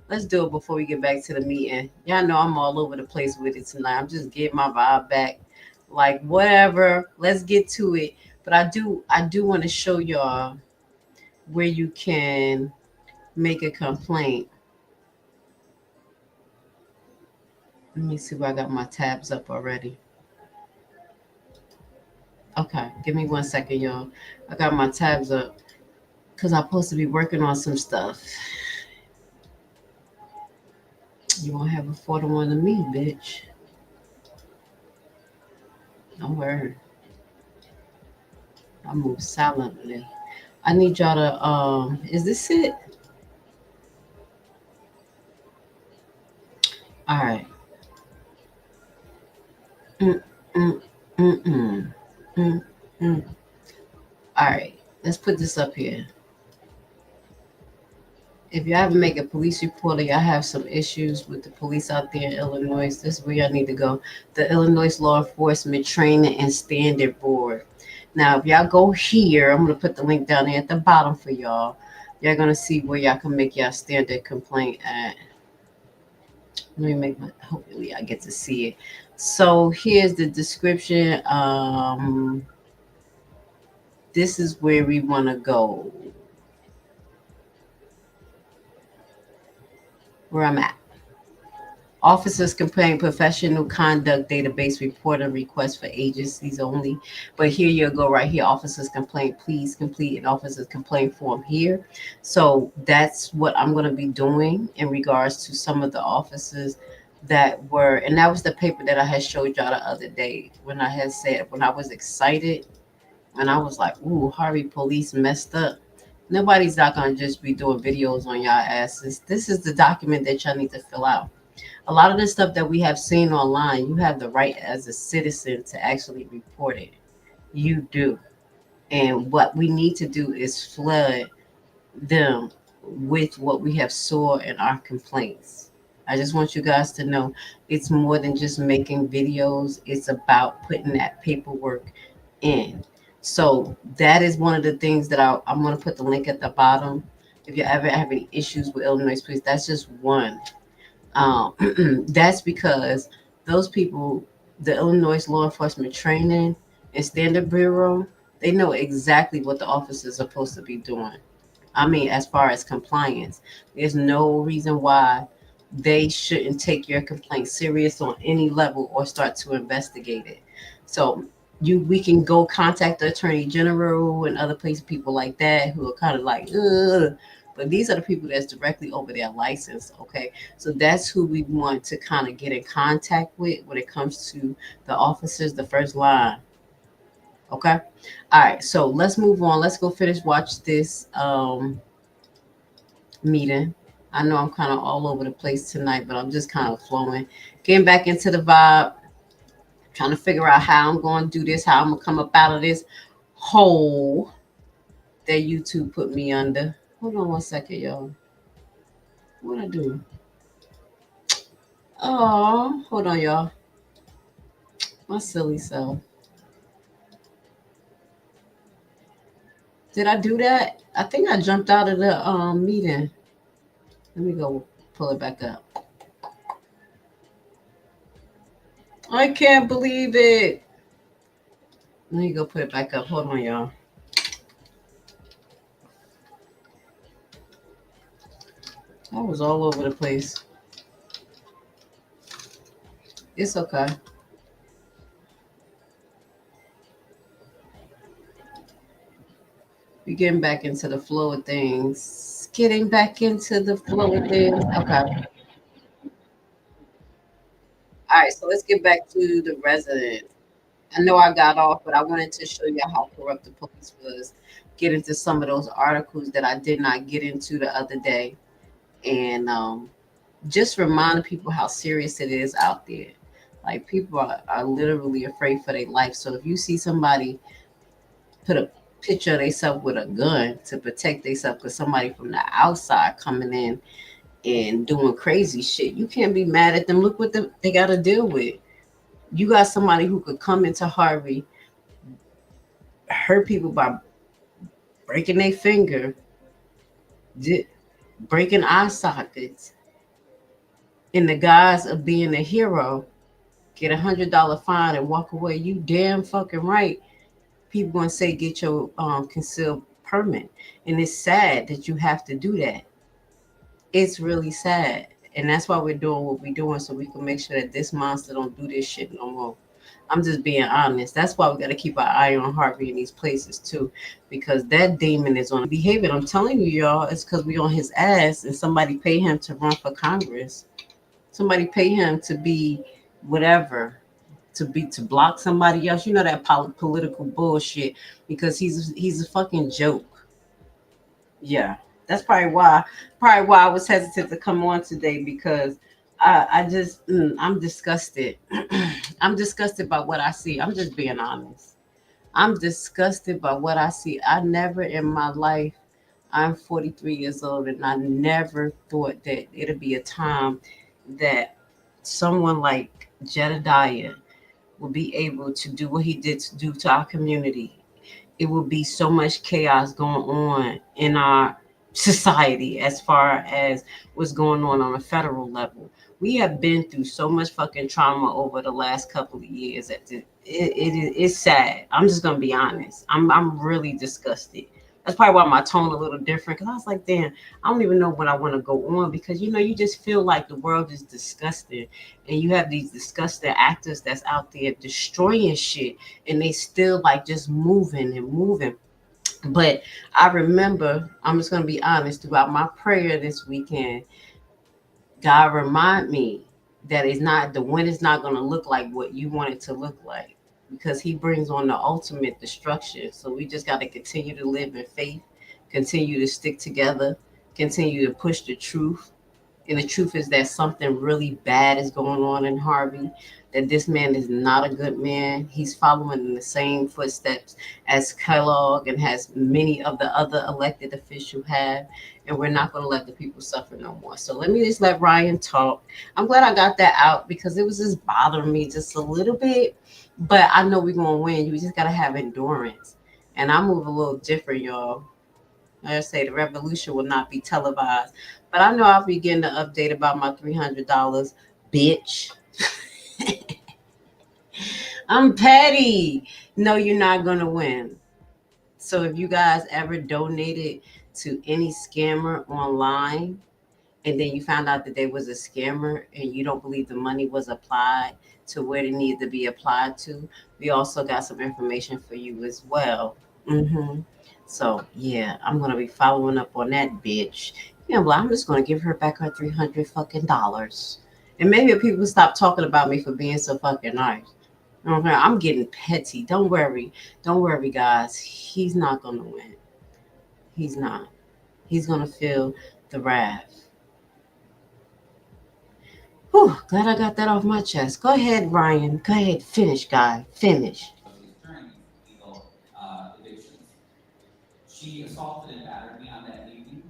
Let's do it before we get back to the meeting. Y'all know I'm all over the place with it tonight. I'm just getting my vibe back. Like whatever. Let's get to it. But I do want to show y'all where you can make a complaint. Let me see where I got my tabs up already. Okay, give me 1 second, y'all. I got my tabs up because I'm supposed to be working on some stuff. You won't have a 4-to-1 to me, bitch. Don't worry. I move silently. I need y'all to is this it? All right. Mm, mm, mm, mm, mm, mm. All right. Let's put this up here. If y'all ever make a police report or y'all have some issues with the police out there in Illinois, this is where y'all need to go. The Illinois Law Enforcement Training and Standard Board. Now, if y'all go here, I'm going to put the link down there at the bottom for y'all. Y'all going to see where y'all can make y'all standard complaint at. Let me make my, hopefully I get to see it. So here's the description. This is where we want to go. Where I'm at. Officers complain professional conduct database report and request for agencies only. But here you go right here. Officers complaint, please complete an officers complaint form here. So that's what I'm going to be doing in regards to some of the officers that were, and that was the paper that I had showed y'all the other day when I had said, when I was excited and I was like, ooh, Harvey police messed up. Nobody's not going to just be doing videos on y'all asses. This is the document that y'all need to fill out. A lot of the stuff that we have seen online, you have the right as a citizen to actually report it. You do. And what we need to do is flood them with what we have saw in our complaints. I just want you guys to know it's more than just making videos. It's about putting that paperwork in. So that is one of the things that I'm going to put the link at the bottom. If you ever have any issues with Illinois police, that's just one. That's because those people, the Illinois Law Enforcement Training and Standard Bureau, they know exactly what the officers are supposed to be doing. I mean, as far as compliance, there's no reason why they shouldn't take your complaint serious on any level or start to investigate it. So we can go contact the Attorney General and other places, people like that who are kind of like, ugh. But these are the people that's directly over their license, okay? So that's who we want to kind of get in contact with when it comes to the officers, the first line, okay? All right, so let's move on. Let's go finish watch this meeting. I know I'm kind of all over the place tonight, but I'm just kind of flowing. Getting back into the vibe, trying to figure out how I'm going to do this, how I'm going to come up out of this hole that YouTube put me under. Hold on one second, y'all. What I do? Oh, hold on, y'all. My silly self. Did I do that? I think I jumped out of the meeting. Let me go pull it back up. I can't believe it. Let me go put it back up. Hold on, y'all. I was all over the place. It's okay. We're getting back into the flow of things. Getting back into the flow of things. Okay. All right, so let's get back to the residents. I know I got off, but I wanted to show you how corrupt the police was. Get into some of those articles that I did not get into the other day. And just remind people how serious it is out there. Like people are literally afraid for their life. So if you see somebody put a picture of themselves with a gun to protect themselves because somebody from the outside coming in and doing crazy shit, you can't be mad at them. Look what they got to deal with. You got somebody who could come into Harvey, hurt people by breaking their finger, breaking eye sockets, in the guise of being a hero, get $100 fine and walk away. You damn fucking right. People gonna say get your concealed permit, and it's sad that you have to do that. It's really sad, and that's why we're doing what we're doing, so we can make sure that this monster don't do this shit no more. I'm just being honest. That's why we got to keep our eye on Harvey in these places too, because that demon is on behavior. I'm telling you, y'all, it's because we on his ass, and somebody pay him to run for Congress. Somebody pay him to be whatever, to block somebody else. You know that political bullshit because he's a fucking joke. Yeah, that's probably why I was hesitant to come on today because I just I'm disgusted. I'm disgusted by what I see. I'm just being honest. I'm disgusted by what I see. I never in my life, I'm 43 years old, and I never thought that it'd be a time that someone like Jedediah would be able to do what he did to do to our community. It will be so much chaos going on in our society as far as what's going on a federal level. We have been through so much fucking trauma over the last couple of years that it's sad. I'm just gonna be honest. I'm really disgusted. That's probably why my tone a little different because I was like, damn, I don't even know what I want to go on because you just feel like the world is disgusting and you have these disgusting actors that's out there destroying shit and they still like just moving and moving. But I remember, I'm just gonna be honest, throughout my prayer this weekend, God remind me that the wind is not gonna look like what you want it to look like because he brings on the ultimate destruction. So we just gotta continue to live in faith, continue to stick together, continue to push the truth. And the truth is that something really bad is going on in Harvey, that this man is not a good man. He's following in the same footsteps as Kellogg and has many of the other elected officials have. And we're not going to let the people suffer no more. So let me just let Ryan talk. I'm glad I got that out because it was just bothering me just a little bit. But I know we're going to win. You just got to have endurance. And I move a little different, y'all. I say the revolution will not be televised. But I know I'll be getting an update about my $300, bitch. I'm petty. No, you're not going to win. So if you guys ever donated to any scammer online and then you found out that there was a scammer and you don't believe the money was applied to where it needed to be applied to, we also got some information for you as well. So yeah, I'm gonna be following up on that bitch. Yeah, well, I'm just gonna give her back her $300 and maybe if people stop talking about me for being so fucking nice. Okay, I'm getting petty. Don't worry, guys. He's not gonna win. He's not. He's gonna feel the wrath. Whew, glad I got that off my chest. Go ahead, Ryan. Go ahead, finish, guy. Finish. During legal evictions. She assaulted and battered me on that evening.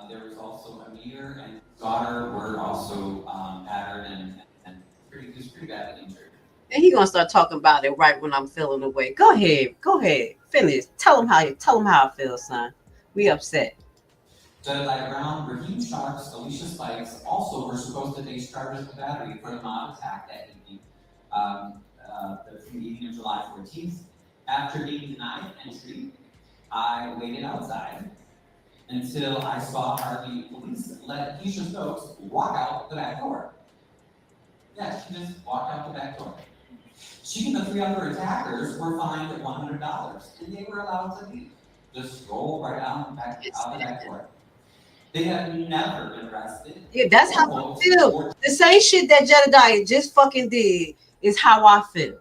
There was also Amir and his daughter were also battered and pretty badly injured. And he gonna start talking about it right when I'm feeling away. Go ahead, finish. Tell him how I feel, son. We upset. Levi Brown, Raheem Sharks, Alicia Spikes also were supposed to face charges of battery for the mob attack that evening, the evening of July 14th. After being denied entry, I waited outside until I saw Harvey police let Keisha Stokes walk out the back door. Yeah, she just walked out the back door. She and the three other attackers were fined $100, and they were allowed to leave. Just roll right out the back door. They have never been arrested. Yeah, that's how I feel. The same shit that Jedediah just fucking did is how I feel.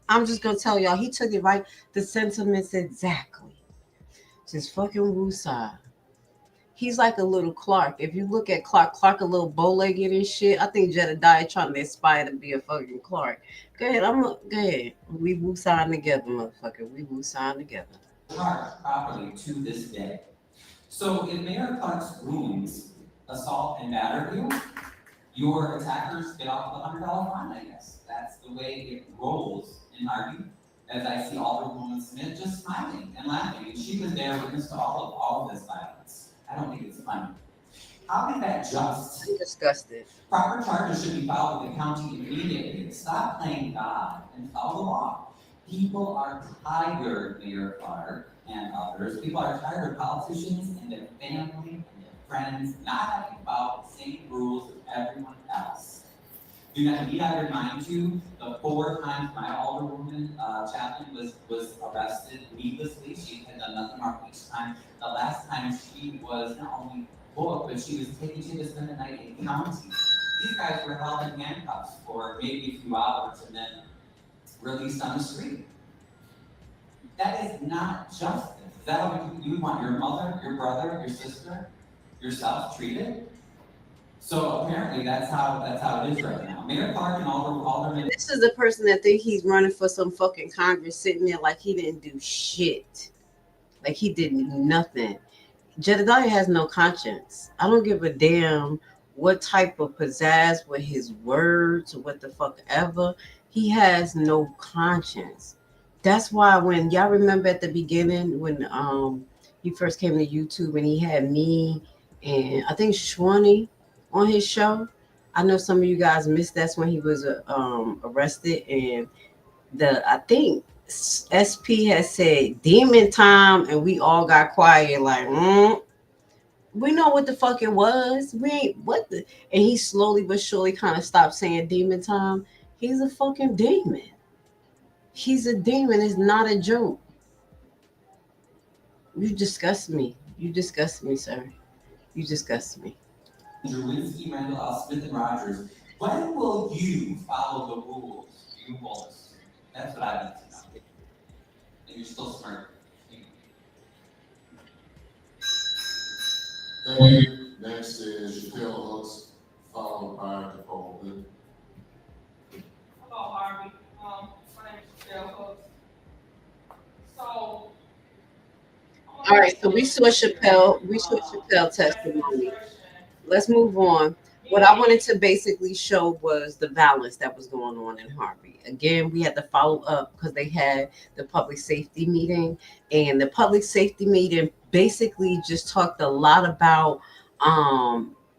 I'm just gonna tell y'all, he took it right. The sentiments exactly. Just fucking woosah. He's like a little Clark. If you look at Clark a little bow-legged and shit. I think Jedediah trying to aspire to be a fucking Clark. Go ahead. We woosah together, motherfucker. We woosah together. Charged properly to this day. So if Mayor Clark's rooms assault and batter you, your attackers get off the $100 fine, I guess. That's the way it rolls in Harvey. As I see Alderwoman Smith just smiling and laughing, and she was there witness to all of this violence. I don't think it's funny. How is that just? I'm disgusted. Proper charges should be filed with the county immediately. Stop playing God and follow the law. People are tired, Mayor Clark and others. People are tired of politicians and their family and their friends not having about the same rules as everyone else. Do not need I remind you, the 4 times my alderwoman chaplain was arrested needlessly. She had done nothing wrong each time. The last time she was not only booked, but she was taken to spend the night in county. these guys were held in handcuffs for maybe a few hours and then released on the street. That is not justice. Is that how you want your mother, your brother, your sister, yourself treated? So apparently that's how it is right now. Mayor Clark and Alderman. This is the person that think he's running for some fucking Congress, sitting there like he didn't do shit, like he did nothing. Jedediah has no conscience. I don't give a damn what type of pizzazz with his words or what the fuck ever. He has no conscience. That's why when y'all remember at the beginning when he first came to YouTube and he had me and I think Shwani on his show. I know some of you guys missed that's when he was arrested and I think SP has said demon time and we all got quiet like we know what the fuck it was. We ain't what the and he slowly but surely kind of stopped saying demon time. He's a fucking demon. He's a demon. It's not a joke. You disgust me. You disgust me, sir. You disgust me. Lewinsky, Mandel, Smith, and Rogers. When will you follow the rules? You bullets. That's what I need to know. And you're still smart. Thank you. Next is Chappelle Hooks, followed by Nicole Lee. Hello, Harvey. My name is Chappelle Hooks. So, All right, so we saw Chappelle testimony. Let's move on. What I wanted to basically show was the violence that was going on in Harvey. Again, we had to follow up because they had the public safety meeting, and the public safety meeting basically just talked a lot about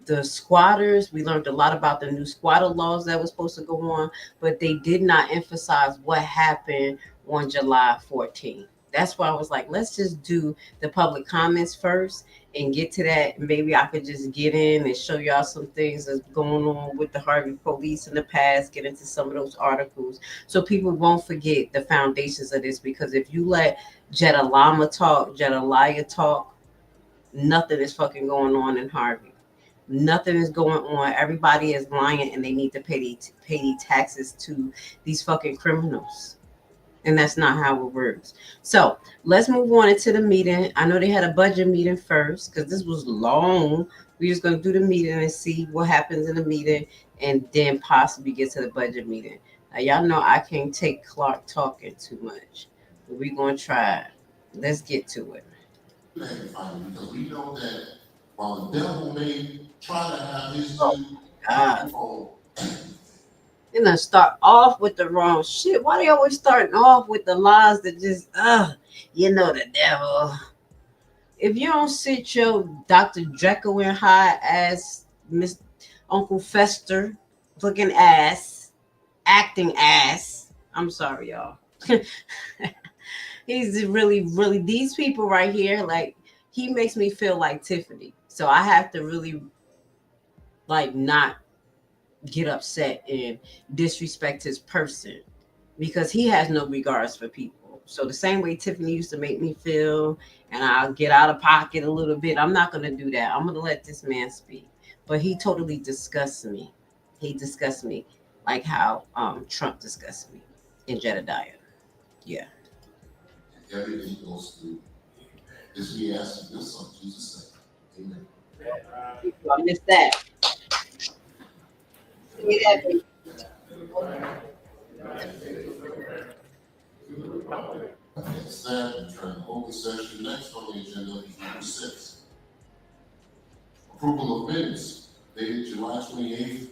the squatters. We learned a lot about the new squatter laws that was supposed to go on, but they did not emphasize what happened on July 14th. That's why I was like, let's just do the public comments first and get to that. Maybe I could just get in and show y'all some things that's going on with the Harvey police in the past, get into some of those articles so people won't forget the foundations of this. Because if you let Jedediah talk, nothing is fucking going on in Harvey. Nothing is going on. Everybody is lying and they need to pay these taxes to these fucking criminals. And that's not how it works. So let's move on into the meeting. I know they had a budget meeting first because this was long. We're just going to do the meeting and see what happens in the meeting and then possibly get to the budget meeting. Now, y'all know I can't take Clark talking too much, but we're going to try it. Let's get to it. Because we know that while the devil may try to have his God. You know, start off with the wrong shit. Why they always starting off with the lies that just, you know, the devil. If you don't sit your Dr. Jekyll and Hyde ass, Miss Uncle Fester looking ass, acting ass. I'm sorry, y'all. He's really, really, these people right here, like, he makes me feel like Tiffany. So I have to really, like, not get upset and disrespect his person because he has no regards for people. So the same way Tiffany used to make me feel and I'll get out of pocket a little bit, I'm not going to do that. I'm going to let this man speak. But he totally disgusts me. He disgusts me like how Trump disgusts me in Jedediah. Yeah. Everything goes through. This we ask in your son Jesus' name. Amen. I missed that. That's that. We turn the open session. Next on the agenda is number 6. Approval of minutes dated July 28th,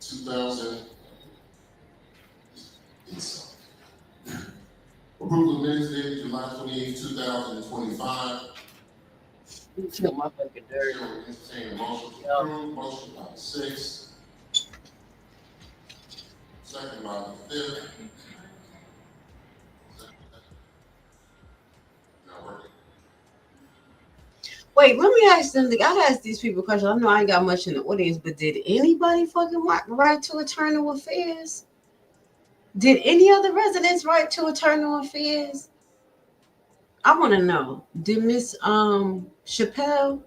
2000. Approval of minutes dated July 28th, 2025. Kill my fucking dirt. Entertain a motion to approve. Motion by the 6th. Second by the 5th. Wait, let me ask them. I gotta ask these people questions. I know I ain't got much in the audience, but did anybody fucking write to Internal Affairs? Did any other residents write to Internal Affairs? I want to know. Did Miss Chappelle?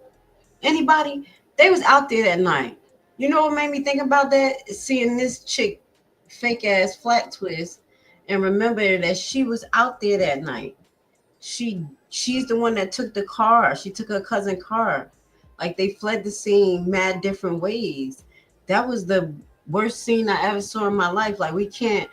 Anybody? They was out there that night. You know what made me think about that? Seeing this chick, fake ass flat twist, and remember that she was out there that night. She's the one that took the car. She took her cousin's car. Like they fled the scene mad different ways. That was the worst scene I ever saw in my life. Like we can't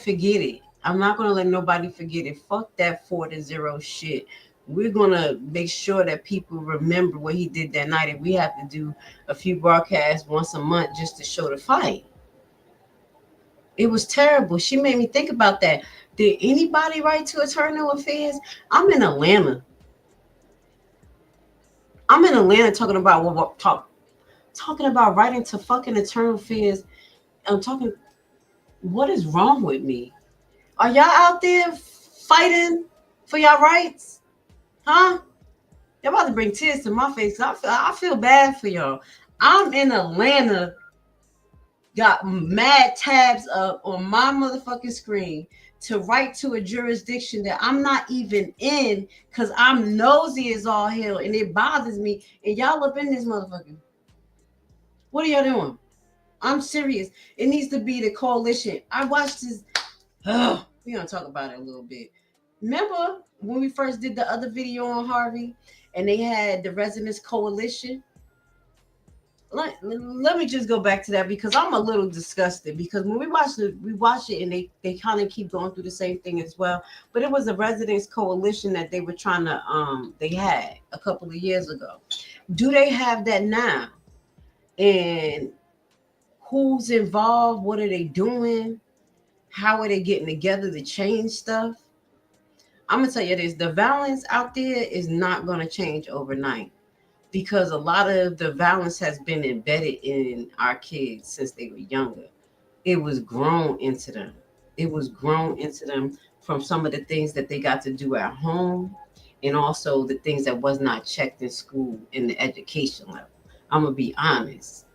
forget it. I'm not gonna let nobody forget it. Fuck that 4-0 shit. We're gonna make sure that people remember what he did that night, and we have to do a few broadcasts once a month just to show the fight. It was terrible. She made me think about that. Did anybody write to Eternal Affairs? I'm in Atlanta. I'm in Atlanta talking about talking about writing to fucking Eternal Affairs. I'm talking. What is wrong with me? Are y'all out there fighting for y'all rights? Huh? Y'all about to bring tears to my face. I feel bad for y'all. I'm in Atlanta. Got mad tabs up on my motherfucking screen to write to a jurisdiction that I'm not even in because I'm nosy as all hell and it bothers me. And y'all up in this motherfucker. What are y'all doing? I'm serious. It needs to be the coalition. I watched this. We're going to talk about it a little bit. Remember when we first did the other video on Harvey and they had the Residents Coalition? Let me just go back to that because I'm a little disgusted because when we watch it and they kind of keep going through the same thing as well. But it was a Residents Coalition that they were trying to they had a couple of years ago. Do they have that now? And who's involved? What are they doing? How are they getting together to change stuff? I'm gonna tell you this: the violence out there is not gonna change overnight. Because a lot of the violence has been embedded in our kids since they were younger. It was grown into them. It was grown into them from some of the things that they got to do at home and also the things that was not checked in school in the education level. I'm going to be honest.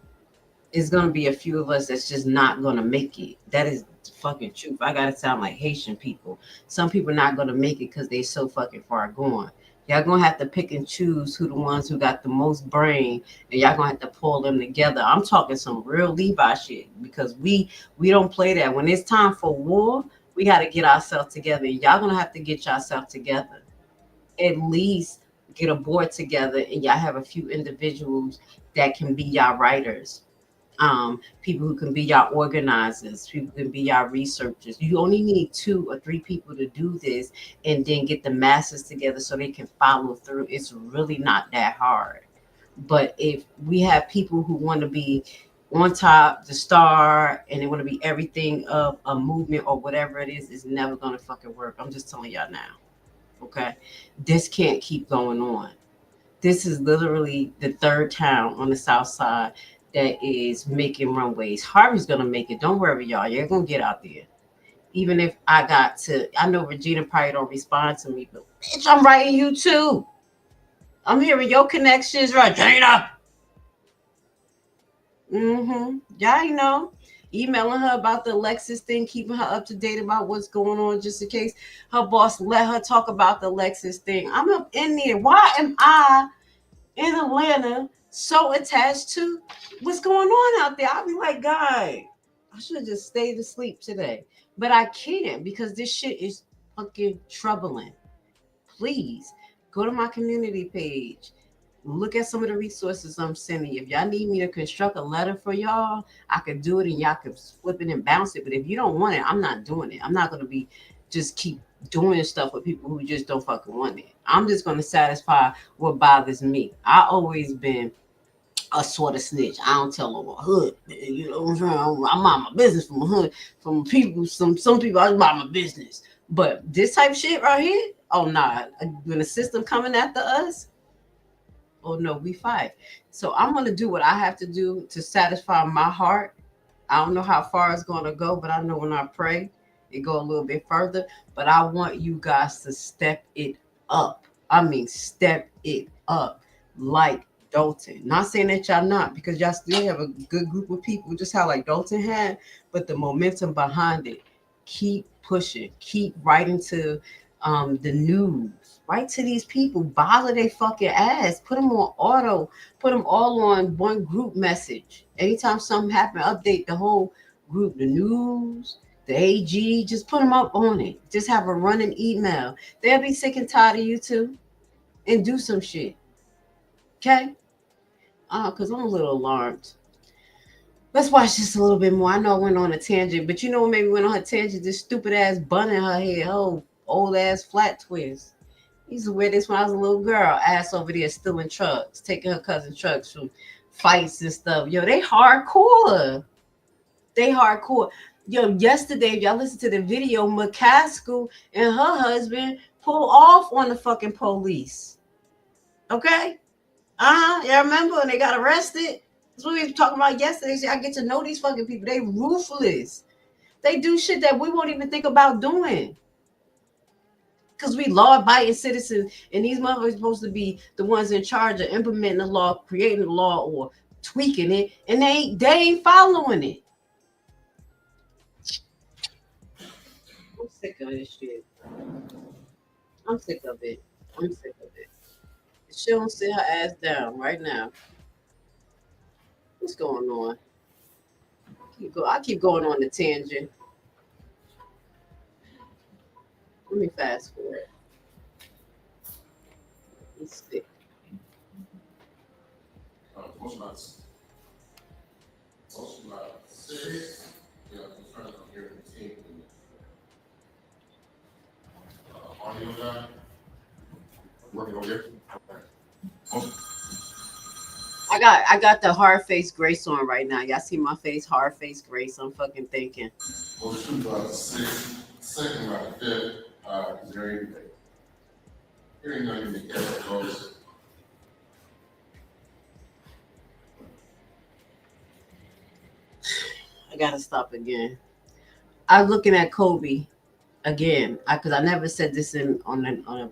It's going to be a few of us that's just not going to make it. That is the fucking truth. I got to sound like Haitian people. Some people are not going to make it because they're so fucking far gone. Y'all gonna have to pick and choose who the ones who got the most brain, and y'all gonna have to pull them together. I'm talking some real Levi shit because we don't play that. When it's time for war, we got to get ourselves together. Y'all gonna have to get yourself together. At least get a board together, and y'all have a few individuals that can be y'all writers. People who can be y'all organizers, people who can be y'all researchers. You only need 2 or 3 people to do this and then get the masses together so they can follow through. It's really not that hard. But if we have people who want to be on top, the star, and they want to be everything of a movement or whatever it is, it's never going to fucking work. I'm just telling y'all now. Okay? This can't keep going on. This is literally the 3rd town on the south side that is making runways. Harvey's gonna make it. Don't worry, y'all. You're gonna get out there. Even if I know Regina probably don't respond to me, but bitch, I'm writing you too. I'm hearing your connections, Regina. Y'all know. Emailing her about the Lexus thing, keeping her up to date about what's going on, just in case her boss let her talk about the Lexus thing. I'm up in there. Why am I in Atlanta so attached to what's going on out there? I'll be like, God, I should have just stayed asleep today. But I can't because this shit is fucking troubling. Please go to my community page. Look at some of the resources I'm sending. If y'all need me to construct a letter for y'all, I could do it and y'all could flip it and bounce it. But if you don't want it, I'm not doing it. I'm not going to be just keep doing stuff with people who just don't fucking want it. I'm just going to satisfy what bothers me. I always been a sort of snitch. I don't tell no hood. You know what I'm saying? I mind my business from a hood. From people, some people, I mind my business. But this type of shit right here, oh nah. When the system coming after us, oh no, we fight. So I'm gonna do what I have to do to satisfy my heart. I don't know how far it's gonna go, but I know when I pray, it go a little bit further. But I want you guys to step it up. I mean, step it up like Dalton. Not saying that y'all not, because y'all still have a good group of people, just how like Dalton had, but the momentum behind it. Keep pushing. Keep writing to the news. Write to these people, bother their fucking ass, put them on auto, put them all on one group message. Anytime something happen, update the whole group, the news, the AG, just put them up on it. Just have a running email. They'll be sick and tired of you too, and do some shit. Okay? Because I'm a little alarmed. Let's watch this a little bit more. I know I went on a tangent, but you know what made me went on a tangent? This stupid ass bun in her head. Oh, old ass flat twist. I used to wear this when I was a little girl. Ass over there stealing trucks, taking her cousin trucks from fights and stuff. Yo, they hardcore. They hardcore. Yo, yesterday, if y'all listen to the video, McCaskill and her husband pulled off on the fucking police. Okay? Y'all remember when they got arrested? That's what we were talking about yesterday. See, I get to know these fucking people. They ruthless. They do shit that we won't even think about doing. Because we law-abiding citizens, and these motherfuckers are supposed to be the ones in charge of implementing the law, creating the law, or tweaking it, and they ain't following it. I'm sick of this shit. I'm sick of it. I'm sick of it. If she don't sit her ass down right now, what's going on? I keep going on the tangent. Let me fast forward. Let's see. Motion by six. Yeah, I'm trying to hear the team. Audio guy. Working over here. Okay. I got the hard face grace on right now. Y'all see my face, hard face grace. I'm fucking thinking. Motion by six. Second by fifth. Is there any hearing none in the case closed? I gotta stop again. I'm looking at Kobe again because I never said this on a.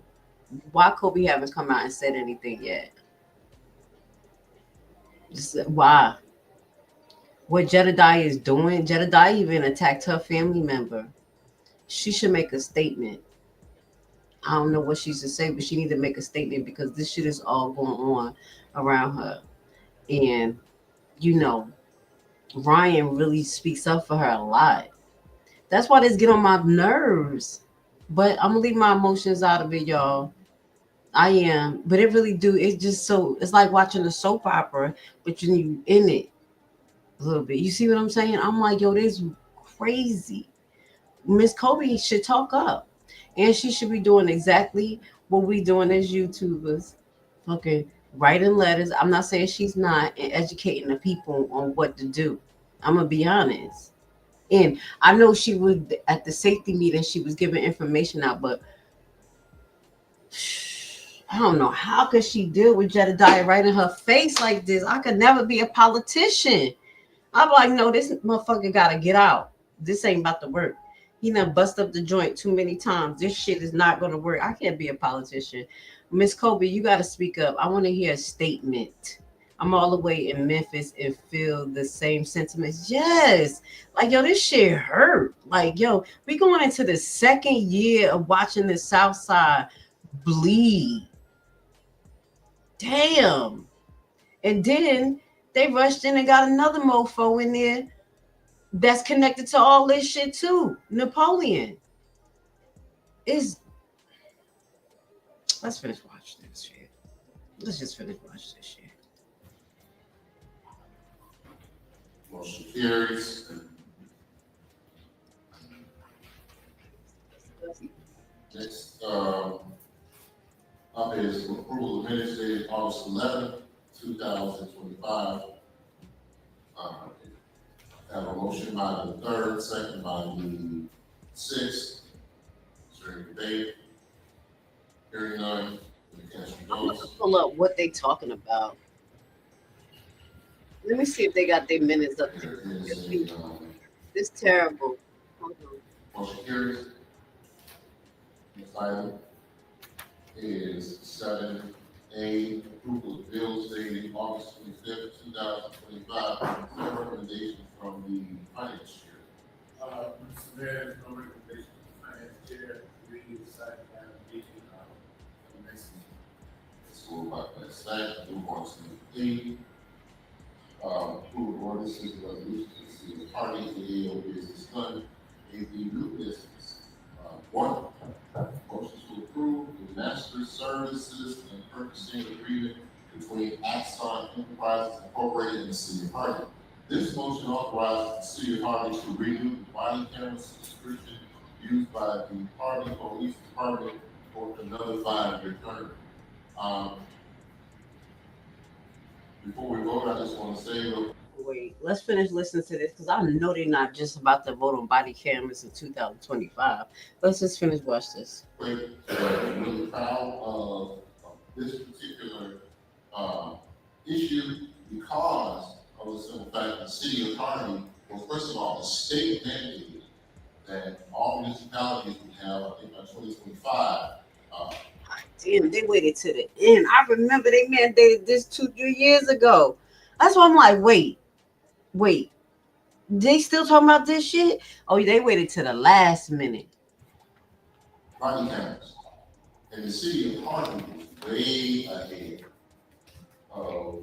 Why Kobe haven't come out and said anything yet? Just why? What Jedediah is doing? Jedediah even attacked her family member. She should make a statement. I don't know what she's to say, but she need to make a statement because this shit is all going on around her. And, you know, Ryan really speaks up for her a lot. That's why this get on my nerves. But I'm gonna leave my emotions out of it, y'all. I am. But it really do. It's just so it's like watching a soap opera, but you in it a little bit. You see what I'm saying? I'm like, yo, this is crazy. Miss Kobe should talk up. And she should be doing exactly what we doing as YouTubers. Fucking writing letters. I'm not saying she's not, and educating the people on what to do. I'm gonna be honest. And I know she was at the safety meeting, she was giving information out, but I don't know how could she deal with Jedediah right in her face like this. I could never be a politician. I'm like, no, this motherfucker gotta get out. This ain't about to work. He done bust up the joint too many times. This shit is not gonna work. I can't be a politician. Miss Kobe, you gotta speak up. I want to hear a statement. I'm all the way in Memphis and feel the same sentiments. Yes. Like, yo, this shit hurt. Like, yo, we going into the second year of watching the South Side bleed. Damn. And then they rushed in and got another mofo in there that's connected to all this shit too. Napoleon. Let's finish watching this shit. Let's just finish watching this shit. Motion carries. Next, up is approval of minutes dated August 11th, 2025. Have a motion by the third, second by the sixth. Is there any debate? Hearing none, we cast your votes. Pull up what they talking about. Let me see if they got their minutes up there. This terrible. Hold on. Motion carries. Next item is 7A, approval of bills dated August 25th, 2025. No recommendation from the finance chair. Mr. Mayor, no recommendation from the finance chair. We decided to have a meeting that, move on to the approve ordinances and resolutions to the city attorney to deal with business done in the new business. One, motion to approve the master services and purchasing agreement between Axon Enterprises Incorporated and the city of Harvey. This motion authorizes the city of Harvey to renew the body camera subscription used by the Harvey Police Department for another 5-year term. Before we vote, I just want to say, wait, let's finish listening to this because I know they're not just about to vote on body cameras in 2025. Let's just finish watch this. I'm really proud of this particular issue because of the simple fact that the city of Harvey, well, first of all, the state mandated that all municipalities would have, I think by 2025. Damn, they waited to the end. I remember they mandated this 2-3 years ago. That's why I'm like, wait. They still talking about this shit? Oh, they waited to the last minute. Body cameras. And the city of Harvey was way ahead of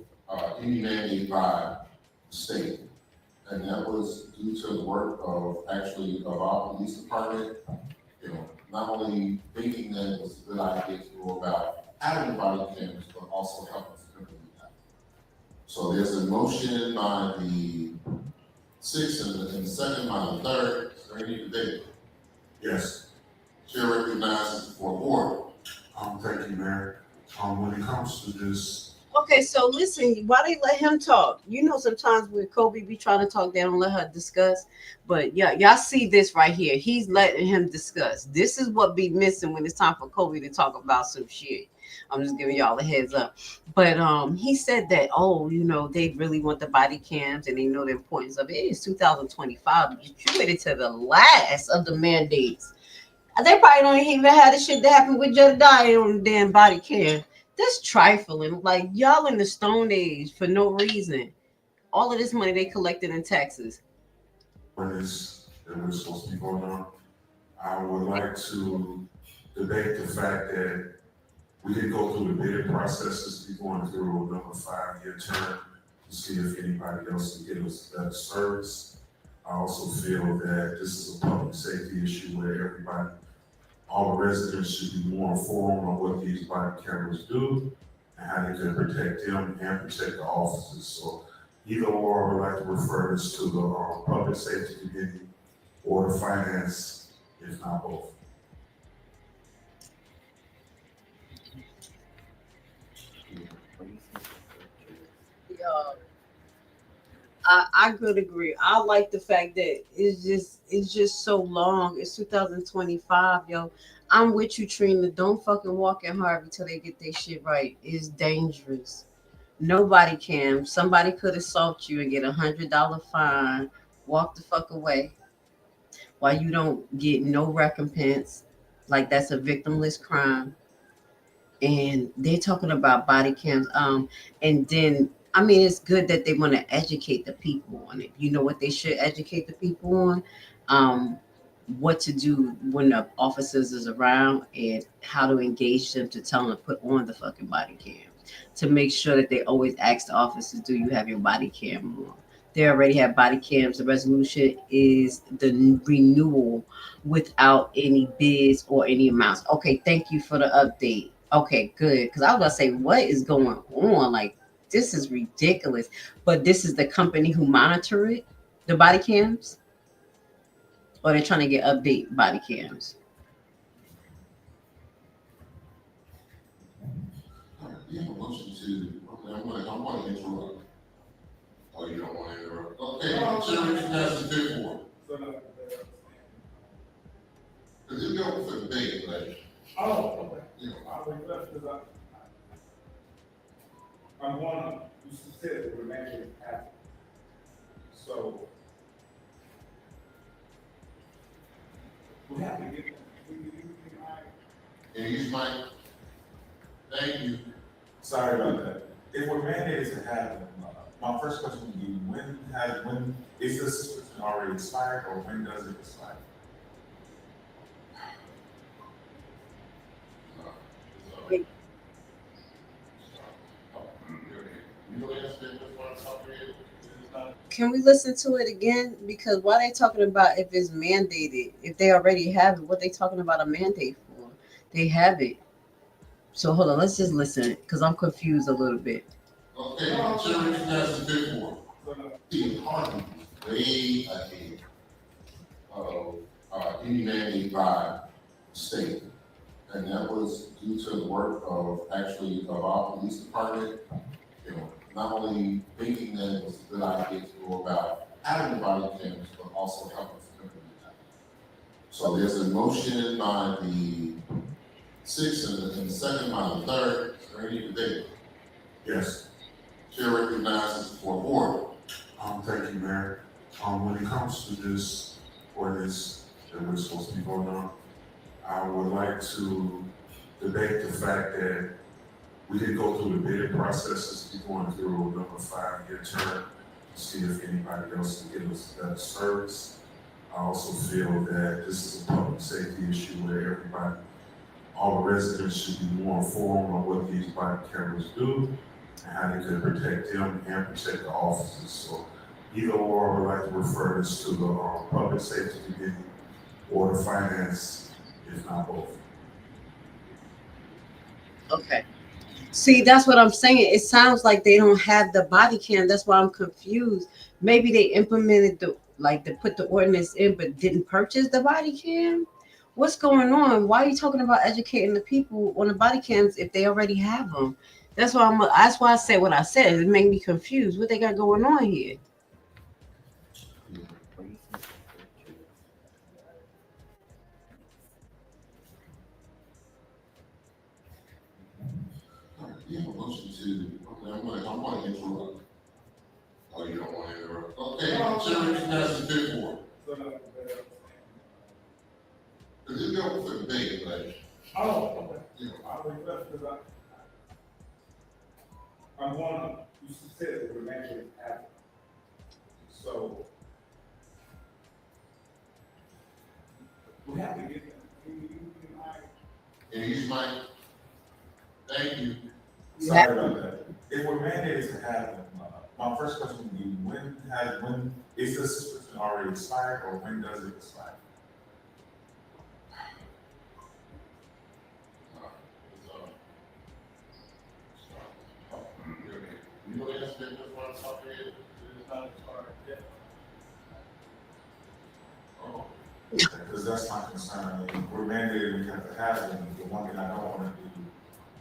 any mandate by the state. And that was due to the work of our police department, not only thinking that it was a good idea to go about having body cameras, but also helping us implement that. So there's a motion by the 6th and the second by the 3rd. Is there any debate? Yes. Chair recognizes the fourth ward. Thank you, Mayor. When it comes to this. Okay, so listen, why they let him talk? Sometimes when Kobe be trying to talk, they don't let her discuss. But yeah, y'all see this right here. He's letting him discuss. This is what be missing when it's time for Kobe to talk about some shit. I'm just giving y'all a heads up. But he said that, they really want the body cams and they know the importance of it. It's 2025. You waited to the last of the mandates. They probably don't even have the shit that happened with Jedediah on the damn body cam. That's trifling. Like, y'all in the Stone Age for no reason. All of this money they collected in taxes. What is that we're supposed to be going on? I would like to debate the fact that we didn't go through the bidding processes. We're going through another 5-year term to see if anybody else can give us better service. I also feel that this is a public safety issue where everybody, all the residents should be more informed on what these body cameras do and how they can protect them and protect the officers. So either or, I would like to refer this to the Public Safety Committee or the Finance, if not both. I could agree. I like the fact that it's just so long. It's 2025, yo. I'm with you, Trina. Don't fucking walk in Harvey till they get their shit right. It's dangerous. Nobody can. Somebody could assault you and get $100 fine. Walk the fuck away. While you don't get no recompense. Like that's a victimless crime. And they're talking about body cams. And then it's good that they want to educate the people on it. You know what they should educate the people on? What to do when the officers is around and how to engage them to tell them to put on the fucking body cam. To make sure that they always ask the officers, do you have your body cam on? They already have body cams. The resolution is the renewal without any bids or any amounts. Okay, thank you for the update. Okay, good. Because I was going to say, what is going on? Like, this is ridiculous. But this is the company who monitor it, the body cams? Or they're trying to get update body cams? You have a motion to, I'm going to interrupt. Oh, you don't want to interrupt? Okay, Chair recognizes the fifth ward. Because it'll be open for debate, like. Oh, okay. I think that's because I'm one, you said the mandate happened. So we have to get Can you use my, thank you. Sorry about that. If we're mandated to have them, my first question would be, when is the subscription already expired or when does it expire? Can we listen to it again? Because why they talking about if it's mandated, if they already have it, what they talking about a mandate for? They have it. So hold on, let's just listen because I'm confused a little bit. Okay, January 2054. The Harvey was way ahead of any mandate by the state. And that was due to the work of our police department, not only thinking that it was a good idea to go about having body cams, but also helping to implement that. So there's a motion by the 6th and the second by the 3rd. Is there any debate? Yes. Chair recognizes for order. Thank you, Mayor. When it comes to this ordinance that we're supposed to be voting on, I would like to debate the fact that we didn't go through the bidding processes. We're going through another 5-year term to see if anybody else can give us better service. I also feel that this is a public safety issue where everybody, all the residents should be more informed on what these body cameras do and how they can protect them and protect the officers. So either or, I would like to refer this to the Public Safety Committee or the Finance, if not both. Okay. See, that's what I'm saying. It sounds like they don't have the body cam. That's why I'm confused. Maybe they implemented they put the ordinance in, but didn't purchase the body cam. What's going on? Why are you talking about educating the people on the body cams if they already have them? That's why I said what I said. It made me confused. What they got going on here? You have a motion to, I'm going to interrupt. Oh, you don't want to interrupt? Okay, Chair 2054. Because it's going for debate, but. Oh, okay. I request because I'm one, you said that we're making it happen. So we have to get that. Can you use my, thank you. Sorry about that. If we're mandated to have them, my first question would be, when is the subscription already expired or when does it expire? You know, that's been just one something, it's not expired yet. Oh, because that's my concern. I mean, we're mandated, we have to have them. The one thing I don't want to do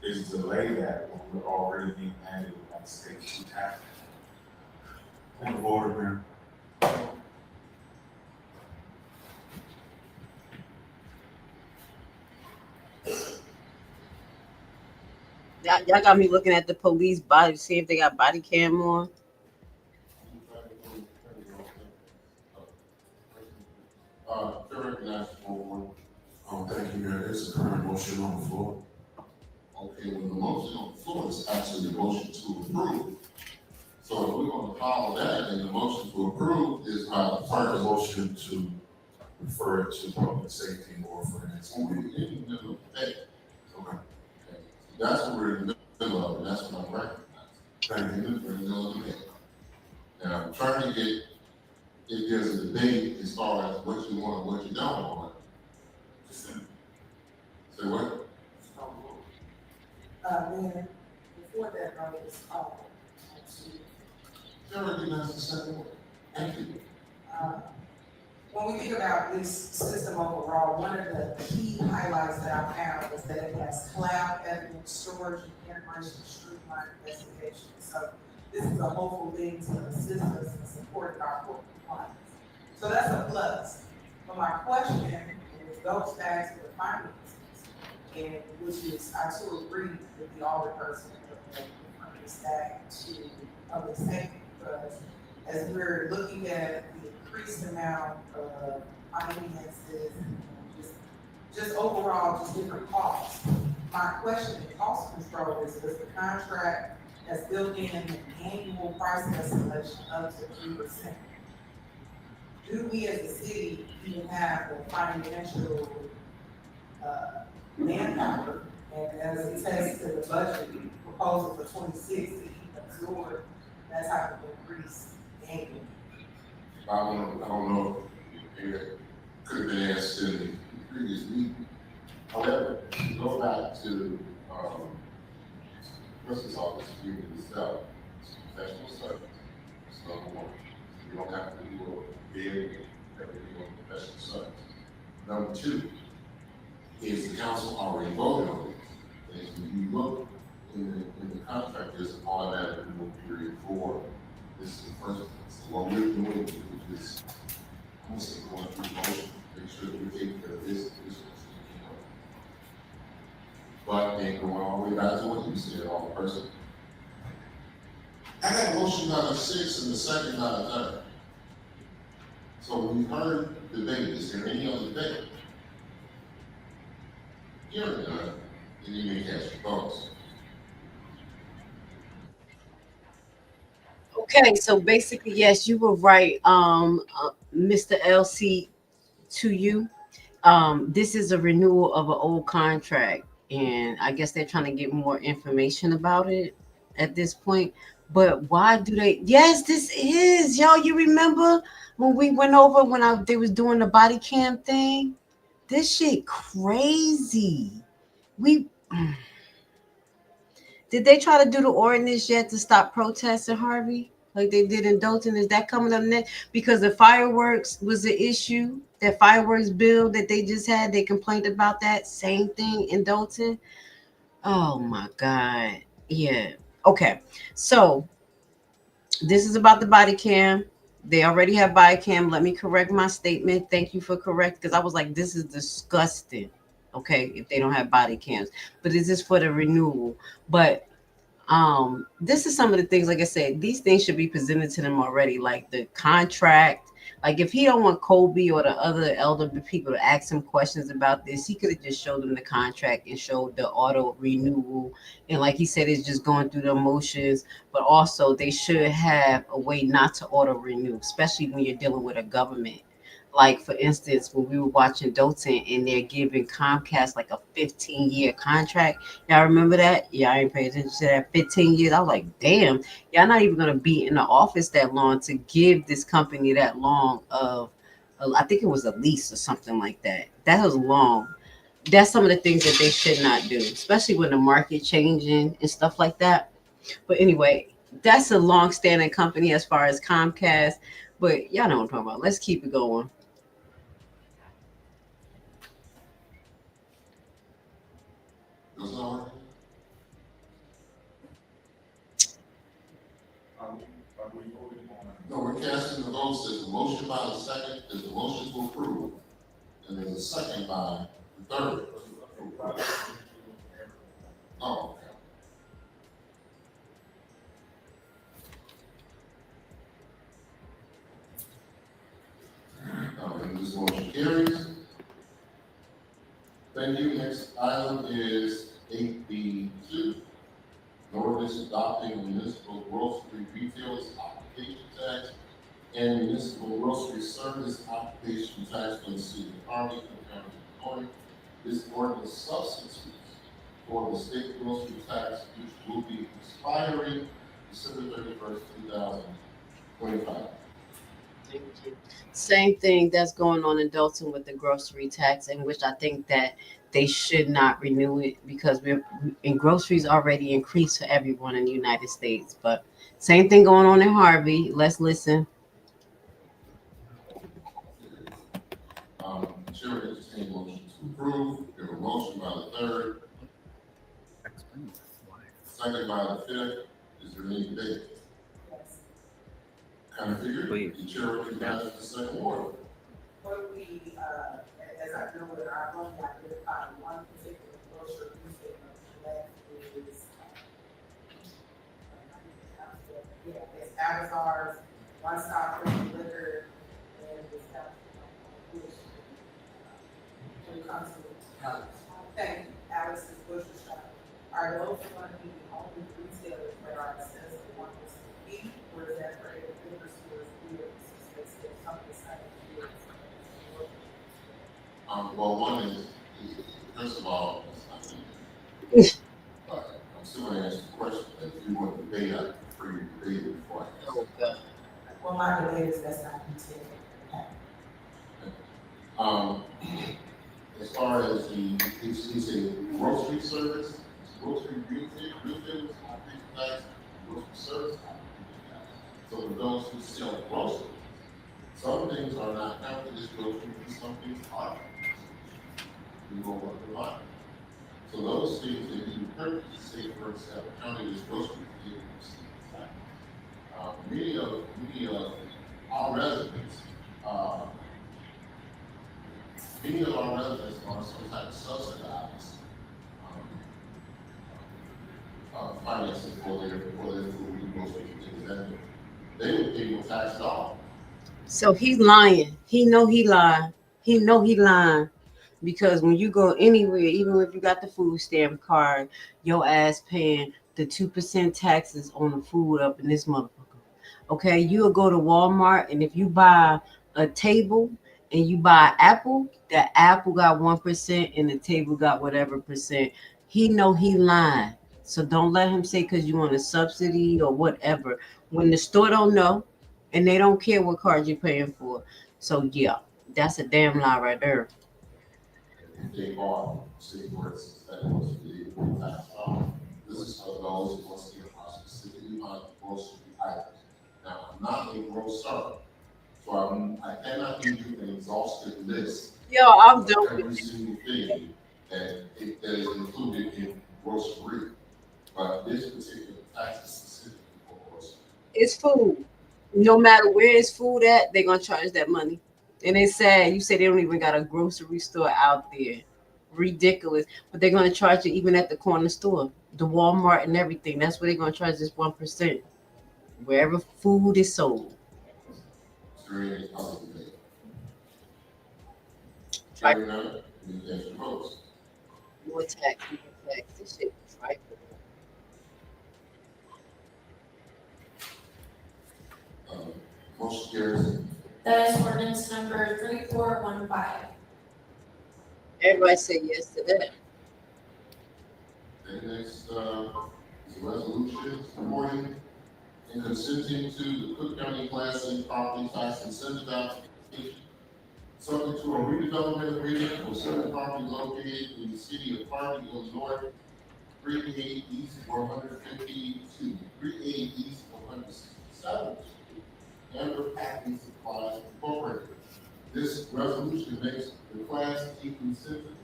is delay that when we're already being mandated by the state to have it. Point of order, Mayor. Y'all got me looking at the police body to see if they got body cam on. Thank you, Mayor. There's a current motion on the floor. Okay, well, the motion on the floor is actually a motion to approve. So if we're going to follow that, then the motion to approve is by the Part of the motion to refer it to public safety or finance. We're in the middle of the debate. Okay. That's what we're in the middle of, and that's what I'm recognizing. Thank you. We're in the middle of the debate. And I'm trying to get, if there's a debate as far as what you want and what you don't want. Say what? Mayor, before that vote is called, Chair recognizes the second one. Thank you. when we think about this system overall, one of the key highlights that I found was that it has cloud evidence storage and integration of streamlined investigation. So this is a hopeful thing to assist us in supporting our court compliance. So that's a plus. But my question is, goes back to the finances, and which is, I too agree with the alderperson from the staff to public safety, because as we're looking at the increased amount of finances, just overall, just different costs. My question in cost control is, does the contract has built in an annual price escalation up to 3%? Do we as a city even have the financial manpower, and as it says to the budget proposal for 26, to even absorb that type of increase annually? I don't know if it could have been asked in the previous meeting. However, if you go back to Chris's office, you can sell professional service. That's number one. You don't have to do a bid, everything on professional service. Number two is the council already voted on it. And if you look in the contract, there's an automatic renewal period for this is the first. So what we're doing is I'm going through the motion, make sure that we take care of this. But then going all the way back to what you said, all the person. I got a motion by the 6th and the second by the 3rd. So we've heard the debate. Is there any other debate? Hearing none, then you may cast your votes. Okay, so basically, yes, you were right, Mr. LC, to you. This is a renewal of an old contract, and I guess they're trying to get more information about it at this point. But why do they? Yes, this is, y'all. You remember when we went over when they was doing the body cam thing? This shit crazy. Did they try to do the ordinance yet to stop protests in Harvey? Like they did in Dalton? Is that coming up next? Because the fireworks was an issue. That fireworks bill that they just had, they complained about that same thing in Dalton. Oh my God. Yeah. Okay. So this is about the body cam. They already have body cam. Let me correct my statement. Thank you for correct, because I was like, this is disgusting. Okay, if they don't have body cams. But this is for the renewal. But this is some of the things, like I said, these things should be presented to them already, like the contract. Like if he don't want Kobe or the other elder people to ask him questions about this, he could have just showed them the contract and showed the auto renewal. And like he said, it's just going through the motions. But also they should have a way not to auto renew, especially when you're dealing with a government. Like for instance, when we were watching Dalton and they're giving Comcast like a 15-year contract. Y'all remember that? Yeah, I ain't paying attention to that. 15 years. I was like, damn, y'all not even gonna be in the office that long to give this company that long of, I think it was a lease or something like that. That was long. That's some of the things that they should not do, especially when the market changing and stuff like that. But anyway, that's a long-standing company as far as Comcast. But y'all know what I'm talking about. Let's keep it going. No, we're casting the votes. There's a motion by the second, there's a motion to approve, and there's a second by the third. Oh, okay. And this motion carries. Thank you. Next item is 8B2. An ordinance adopting a municipal grocery retailers application tax and municipal grocery service application tax for the city of Harvey, County of Illinois. This ordinance substitutes for the state grocery tax, which will be expiring December 31st, 2025. Thank you. Same thing that's going on in Dalton with the grocery tax, in which I think that they should not renew it because we're in groceries already increased for everyone in the United States. But same thing going on in Harvey. Let's listen. Chair will entertain a motion to approve. We have a motion by the third, second by the fifth. Is there any debate? Kind of figured. The chair recognizes the second order. What we, as I know with our own, I identified one particular grocery retailer that is, it's Avatar's One Stop Liquor, and it's got, when it comes to, thank you, Alex's Butcher Shop. Are those going to be the only retailers that are accessible one to eat, or is that for every liquor stores here? Well, one is, first of all, I'm still going to ask the question. If you want to debate, I prefer you to debate it before I answer. Well, my debate is that's not As far as it's a grocery service, grocery retailers, operation tax, grocery service, operation tax. So for those who sell groceries, some things are not counted as groceries and some things are. You go up the line. So those things that you purchase, say for example, counted as groceries, you receive tax. Many of our residents, many of our residents are sometimes subsidized financing for their food and groceries and things like that. They would pay no tax at all. So he's lying. He know he lying. He know he lying. Because when you go anywhere, even if you got the food stamp card, your ass paying the 2% taxes on the food up in this motherfucker. Okay, you'll go to Walmart, and if you buy a table and you buy apple, that apple got 1% and the table got whatever percent. He know he lying. So don't let him say because you want a subsidy or whatever. When the store don't know and they don't care what card you're paying for. So yeah, that's a damn lie right there. They are, say for instance, that was the tax law. This is for those who want to get specifically on grocery items. Now, I'm not a grocer, so I cannot give you an exhaustive list. Yo, I'm of done. every single thing that is included in grocery. But this particular tax is specifically for grocery. It's food. No matter where it's food at, they're gonna charge that money. And it's sad. You say they don't even got a grocery store out there. Ridiculous. But they're gonna charge it even at the corner store, the Walmart and everything. That's where they're gonna charge this 1%. Wherever food is sold. It's very positive. Carrying on, you guys propose. More tax, more tax. This shit is right. Motion carries. That is ordinance number 3415. Everybody say yes to that. And next is a resolution supporting and consenting to the Cook County Class A property tax incentive application, subject to a redevelopment agreement for certain property located in the city of Harvey, Illinois, 380 East 152, 380 East 167th Street, Amber Packing Supplies Incorporated. This resolution makes the Class A incentive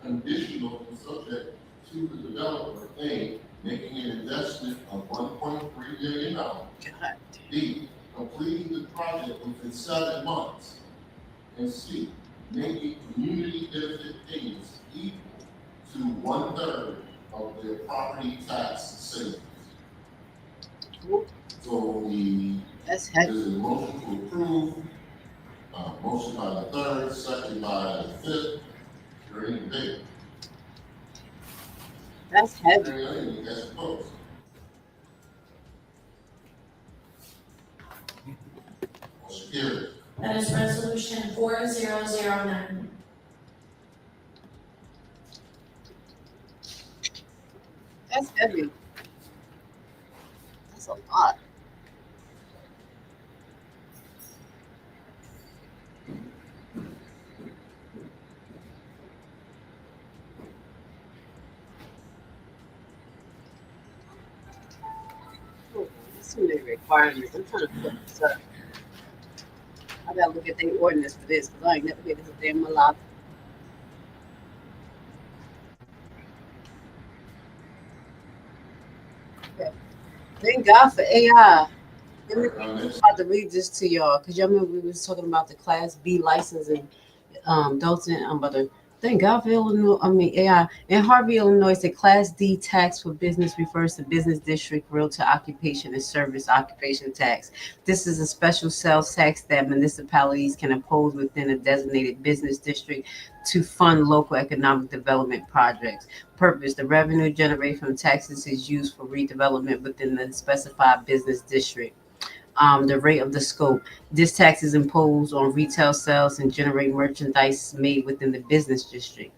conditional and subject to the developer, A, making an investment of $1.3 billion. B, completing the project within 7 months. And C, making community benefit payments equal to 1/3 of their property tax savings. So there's a motion to approve, motion by the third, second by the fifth. You're in debate. That's heavy. That's opposed. Motion carries. That is resolution 4009. That's heavy. That's a lot. There's too many requirements. I'm trying to put this up. I gotta look at the ordinance for this because I ain't never heard this a day in my life. Okay. Thank God for AI. I'm about to read this to y'all because y'all remember we was talking about the Class B license and Dalton. I'm about to thank God for Illinois. AI in Harvey, Illinois, the Class D tax for business refers to business district, realtor occupation, and service occupation tax. This is a special sales tax that municipalities can impose within a designated business district to fund local economic development projects. Purpose: the revenue generated from taxes is used for redevelopment within the specified business district. The rate of the scope. This tax is imposed on retail sales and generate merchandise made within the business district.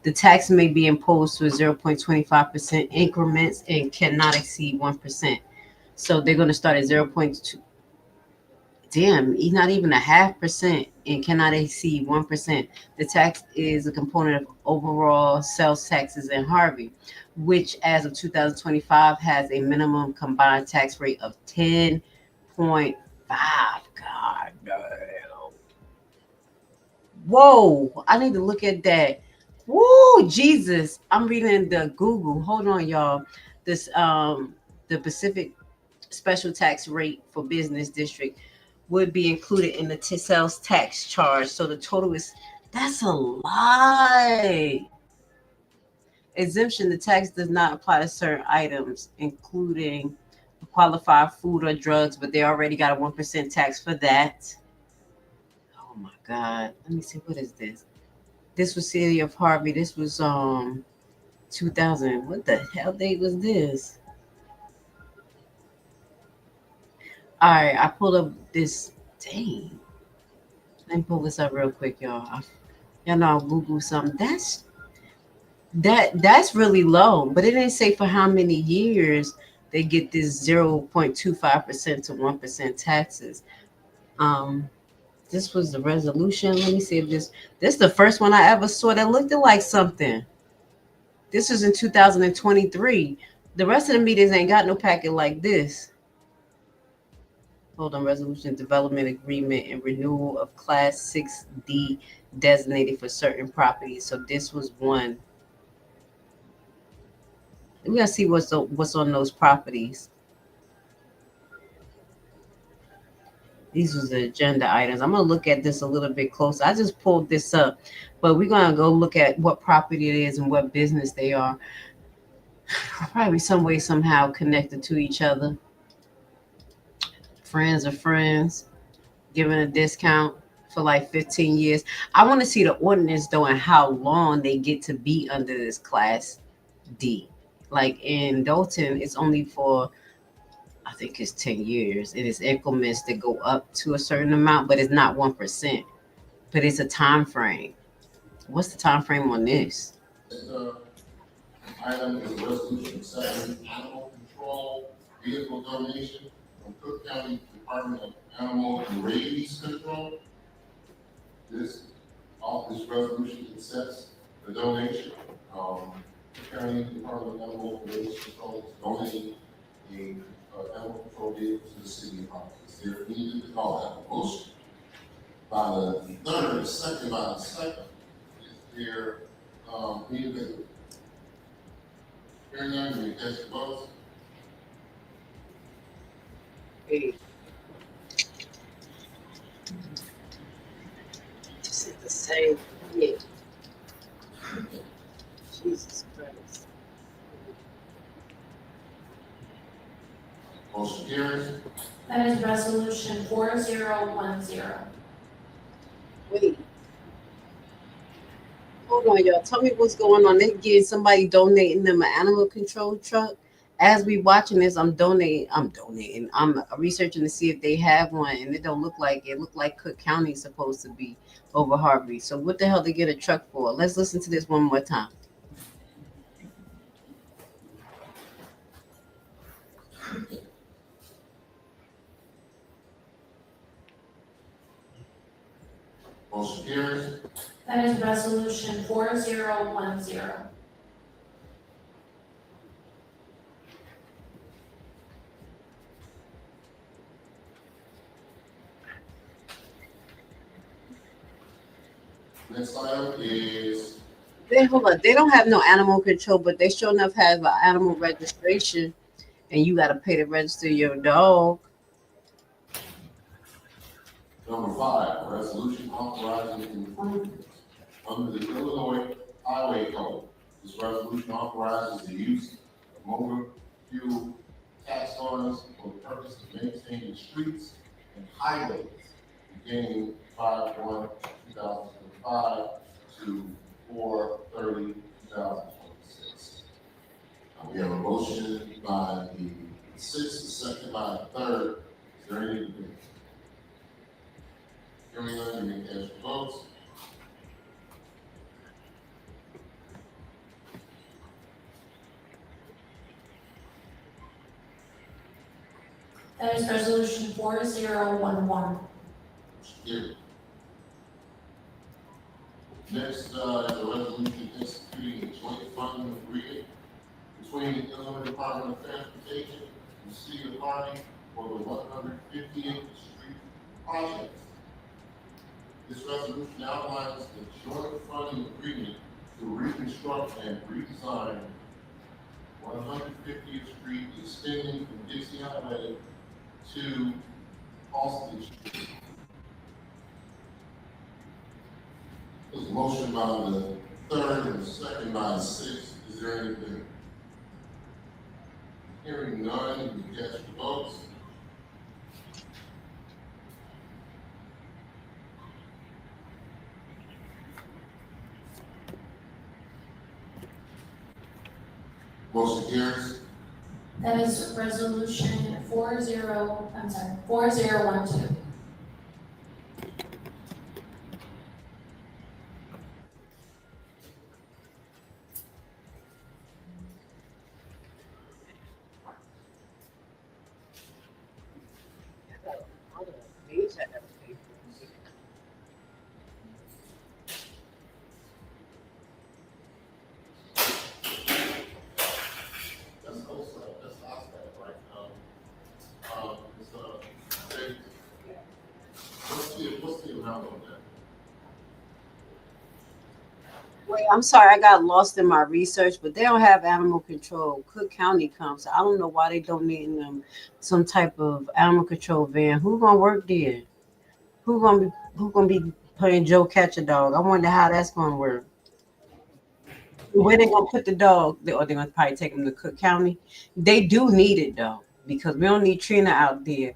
The tax may be imposed to a 0.25% increments and cannot exceed 1%. So they're going to start at 0.2. Damn, not even 0.5% and cannot exceed 1%. The tax is a component of overall sales taxes in Harvey, which as of 2025 has a minimum combined tax rate of 10.5. God damn. Whoa, I need to look at that. Woo, Jesus. I'm reading the Google. Hold on, y'all. This the Pacific special tax rate for business district would be included in the sales tax charge. So the total is, that's a lie. Exemption, the tax does not apply to certain items, including qualified food or drugs, but they already got a 1% tax for that. Oh my God. Let me see, what is this? This was City of Harvey. This was 2000. What the hell date was this? All right, I pulled up this. Dang. Let me pull this up real quick, y'all. Y'all know I'll Google something. That's really low, but it didn't say for how many years they get this 0.25% to 1% taxes. This was the resolution. Let me see if this is the first one I ever saw that looked like something. This was in 2023. The rest of the meetings ain't got no packet like this. Hold on, resolution development agreement and renewal of class 6D designated for certain properties. So this was one. We gotta see what's on those properties. These was the agenda items. I'm gonna look at this a little bit closer. I just pulled this up, but we're gonna go look at what property it is and what business they are. Probably some way, somehow connected to each other. Friends of friends, giving a discount for like 15 years. I want to see the ordinance though and how long they get to be under this class D. Like in Dalton, it's only for, I think it's 10 years. It is increments that go up to a certain amount, but it's not 1%. But it's a time frame. What's the time frame on this? Item is a resolution accepting animal control vehicle donation from Cook County Department of Animal and Rabies Control. This resolution accepts the donation. Cook County Department of Animal and Rabies Control is donating a animal control vehicle to the city of Harvey. Is there any to call that a motion? By the third, second by the second. Is there any to hearing none, we cast the votes? This is the same. Yeah. Jesus Christ. Motion carries. That is resolution 4010. Wait. Hold on, y'all. Tell me what's going on. They getting somebody donating them an animal control truck. As we watching this, I'm donating. I'm researching to see if they have one, and it don't look like it. Look like Cook County is supposed to be over Harvey. So what the hell they get a truck for? Let's listen to this one more time. Motion carries. That is resolution 4010. Next item is. Hold on. They don't have no animal control, but they sure enough have an animal registration, and you got to pay to register your dog. Number 5, resolution authorizing improvements under the Illinois Highway Code. This resolution authorizes the use of motor fuel tax dollars for the purpose of maintaining streets and highways beginning 5/1/2025 to 4/30/2026. We have a motion by the 6th, a second by the 3rd. Is there any debate? Hearing none, you may cast your votes. That is resolution 4011. Carried. Next, is a resolution executing a joint funding agreement between the Illinois Department of Transportation and the City of Harvey for the 150th Street project. This resolution outlines the joint funding agreement to reconstruct and redesign 150th Street, extending from Dixie Highway to Austin Street. There's a motion by the third and a second by the sixth. Is there anything? Hearing none, we cast your votes. Motion carries. That is resolution 4012. That's also, that's aspect, right? What's the amount on that? Wait, I'm sorry, I got lost in my research, but they don't have animal control. Cook County comes. I don't know why they donating them some type of animal control van. Who gonna work there? Who gonna be playing Joe Catch a Dog? I wonder how that's gonna work. Where they gonna put the dog? Or they're gonna probably take them to Cook County. They do need it though, because we don't need Trina out there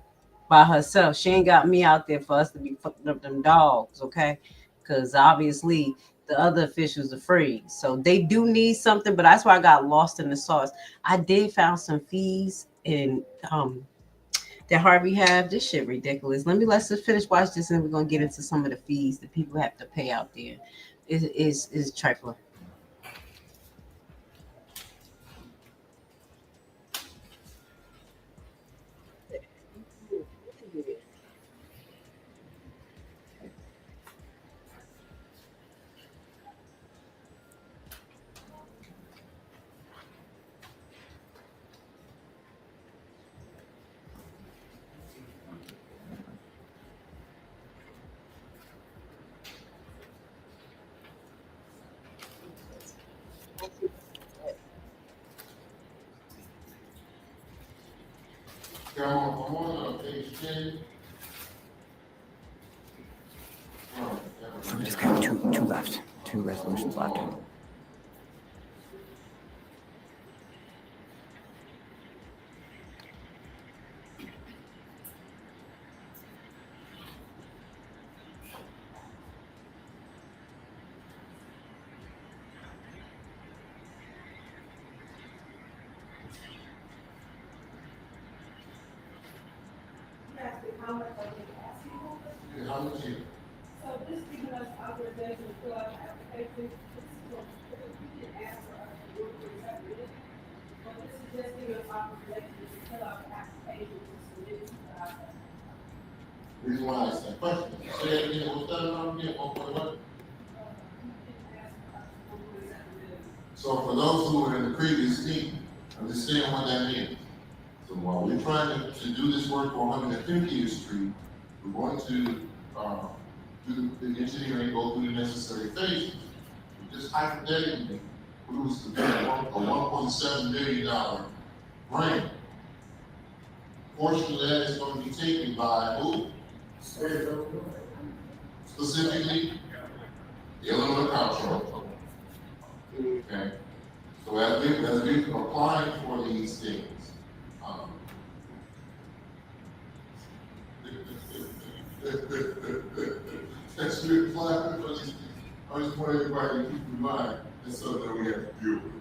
by herself. She ain't got me out there for us to be fucking up them dogs, okay? Because obviously the other officials are free, so they do need something. But that's why I got lost in the sauce. I did found some fees in that Harvey have. This shit ridiculous. Let's just finish watch this, and we're gonna get into some of the fees that people have to pay out there. It is trifling. I'm on page 10. We just got two left, two resolutions left. How much is it? So this giving us authorization to fill out the application, this is what we can ask for us to do for separate. But this is just giving us authorization to fill out the application to submit it to the outside. Reason why I asked that question. Say that again, what's that amount again, 1.1? So for those who were in the previous meeting, understand what that means. So while we're trying to do this work on 150th Street, we're going to do the engineering, go through the necessary phases. Just hypothetically, we was to get a $1.7 million grant. Portion of that is going to be taken by who? Specifically, the Illinois Comptroller. Okay. So as we've applied for these things, as we apply for these things, I just want everybody to keep in mind that's something that we have to deal with.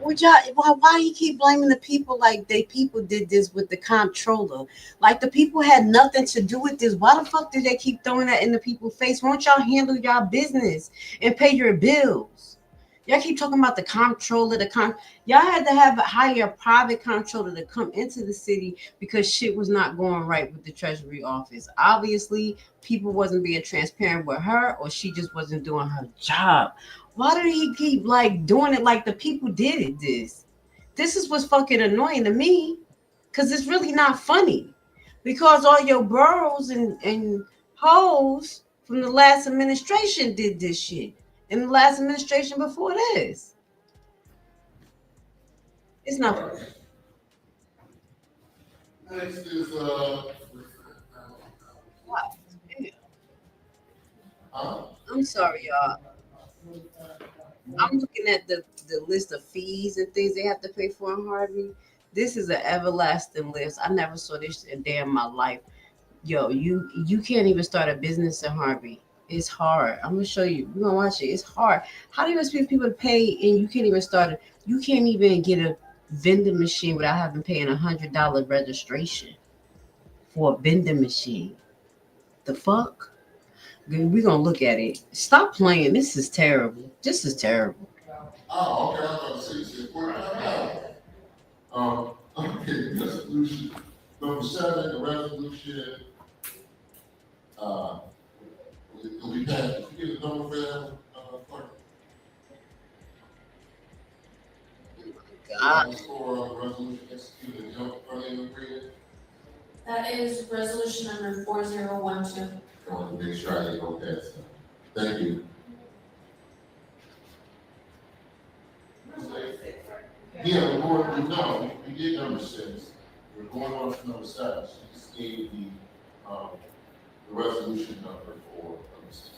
Would y'all, why do you keep blaming the people like they people did this with the comptroller? Like the people had nothing to do with this. Why the fuck did they keep throwing that in the people's face? Won't y'all handle y'all business and pay your bills? Y'all keep talking about the comptroller, y'all had to hire a private comptroller to come into the city because shit was not going right with the Treasury office. Obviously, people wasn't being transparent with her, or she just wasn't doing her job. Why did he keep like doing it like the people did it? This is what's fucking annoying to me, because it's really not funny. Because all your bros and hoes from the last administration did this shit. In the last administration before this. It's not. Next is, What? huh? I'm sorry, y'all. I'm looking at the list of fees and things they have to pay for in Harvey. This is an everlasting list. I never saw this a day in my life. Yo, you can't even start a business in Harvey. It's hard. I'm gonna show you. We're gonna watch it. It's hard. How do you expect people to pay and you can't even start it? You can't even get a vending machine without having paying $100 registration for a vending machine. The fuck? We're gonna look at it. Stop playing. This is terrible. This is terrible. Oh, okay, I was about to say, okay, resolution, number 7, the resolution, we passed, did you get the number for that, clerk? For resolution executed, jump funding agreement. That is resolution number 4012. I want to make sure I didn't go past that. Thank you. Yeah, we're going, no, we did number 6. We're going on to number 7. She just gave the resolution number for number 6.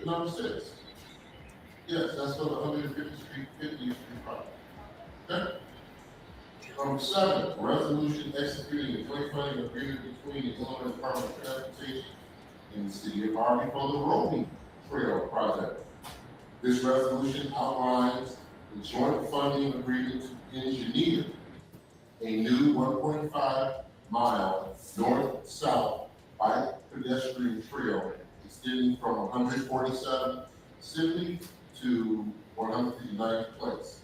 Number 6. Yes, that's for the 150th Street, 50th Street project. Okay. Number 7, resolution executing a joint funding agreement between the Illinois Department of Transportation and the City of Harvey for the Roaming Trail project. This resolution outlines the joint funding agreement to engineer a new 1.5-mile north-south bike pedestrian trail extending from 147 Sibley to 159th Place.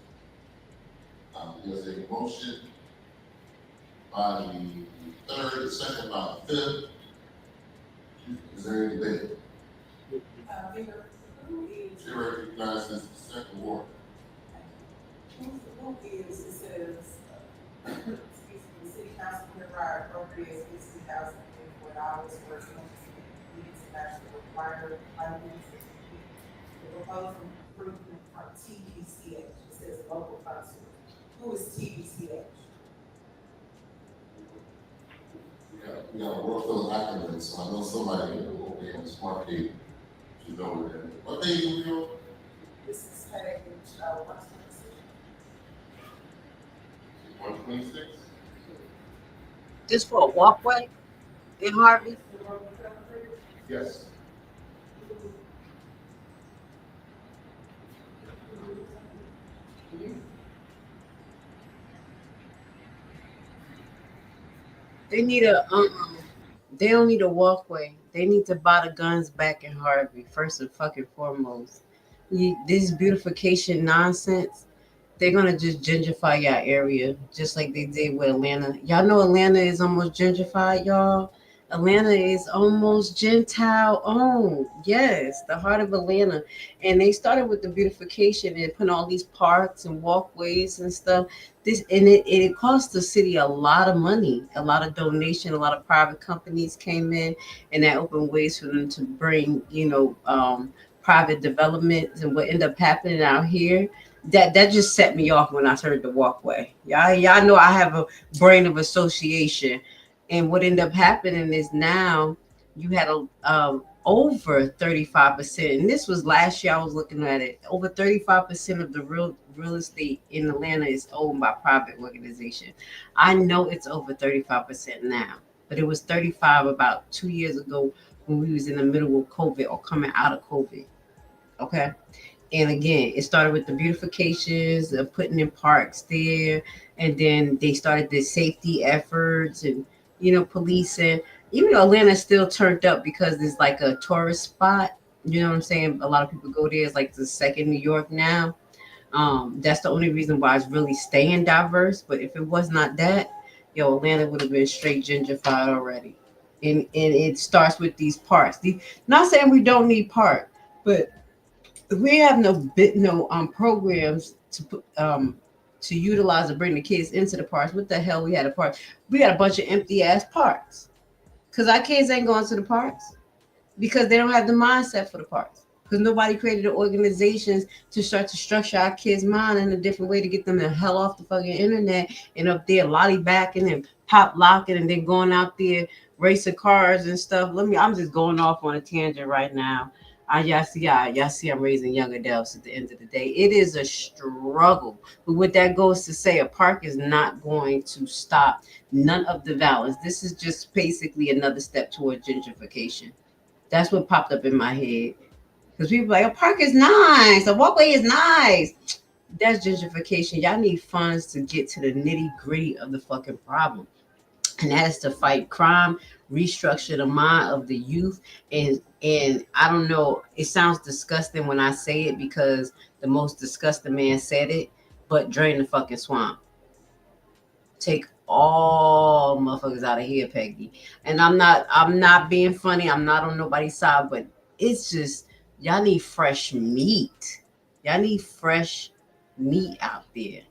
There's a motion by the 3rd, the second by the 5th. Is there any debate? She recognizes the second ward. Who is, it says, excuse me, the city council hereby appropriates $60,054 for its needs and actually require funding. The proposed improvement from TBCH, it says local council. Who is TBCH? We gotta work those acronyms, so I know somebody will be on smart people to know what that is. What page are we on? This is heading 126. 126? This for a walkway in Harvey? Yes. They need they don't need a walkway. They need to buy the guns back in Harvey, first and fucking foremost. This beautification nonsense, they're gonna just gentrify your area, just like they did with Atlanta. Y'all know Atlanta is almost gentrified, y'all. Atlanta is almost Gentile owned. Yes, the heart of Atlanta. And they started with the beautification and putting all these parks and walkways and stuff. It cost the city a lot of money, a lot of donation, a lot of private companies came in, and that opened ways for them to bring, private development. And what ended up happening out here, that just set me off when I heard the walkway. Y'all know I have a brain of association. And what ended up happening is now you had over 35%. And this was last year I was looking at it. Over 35% of the real estate in Atlanta is owned by private organizations. I know it's over 35% now, but it was 35 about 2 years ago when we was in the middle of COVID or coming out of COVID. Okay. And again, it started with the beautifications, putting in parks there, and then they started the safety efforts and policing. Even though Atlanta's still turned up because it's like a tourist spot, You know what I'm saying? A lot of people go there. It's like the second New York now. That's the only reason why it's really staying diverse. But if it was not that, yo, Atlanta would have been straight gentrified already. And it starts with these parks. Not saying we don't need park, but we have no programs to put to utilize to bring the kids into the parks. What the hell? We had a park. We got a bunch of empty ass parks because our kids ain't going to the parks because they don't have the mindset for the parks. Because nobody created the organizations to start to structure our kids' mind in a different way to get them the hell off the fucking internet and up there lollybacking and pop locking and then going out there racing cars and stuff. I'm just going off on a tangent right now. Y'all see I'm raising young adults at the end of the day. It is a struggle. But what that goes to say, a park is not going to stop none of the violence. This is just basically another step toward gentrification. That's what popped up in my head. Because people like, a park is nice, a walkway is nice. That's gentrification. Y'all need funds to get to the nitty gritty of the fucking problem. And that is to fight crime, restructure the mind of the youth. And I don't know, it sounds disgusting when I say it because the most disgusting man said it, but drain the fucking swamp. Take all motherfuckers out of here, Peggy. And I'm not being funny. I'm not on nobody's side, but it's just y'all need fresh meat. Y'all need fresh meat out there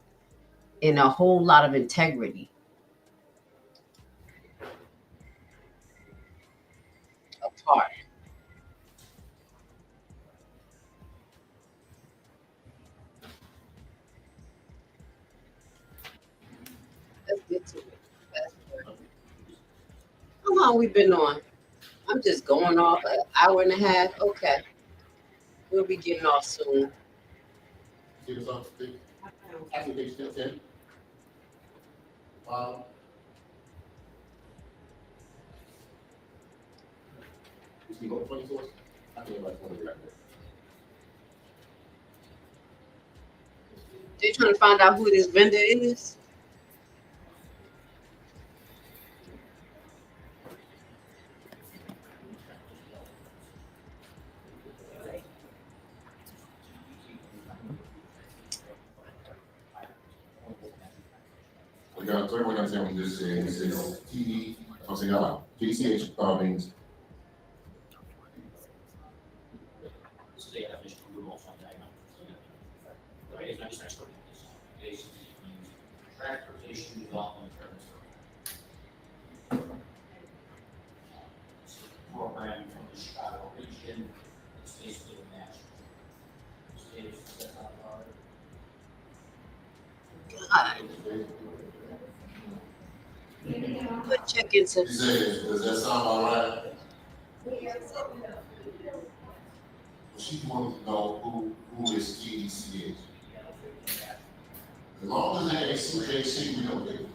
and a whole lot of integrity. Apart. Let's get to it. How long we been on? I'm just going off an hour and a half. Okay. We'll be getting off soon. Application still 10. You see what 20 source? I think about 20 right there. They're trying to find out who this vendor is. We got 31 on this is TD, I'm saying out loud. TDCH means program from the Chicago region. It's basically a match. Good check into. Does that sound all right? She wanted to know who is TDCH. As long as they CJC, we don't get it.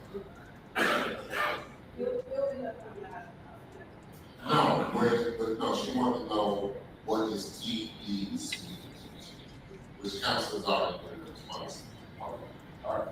No, but no, she wanted to know what is TDCH, which councils are in response. All right.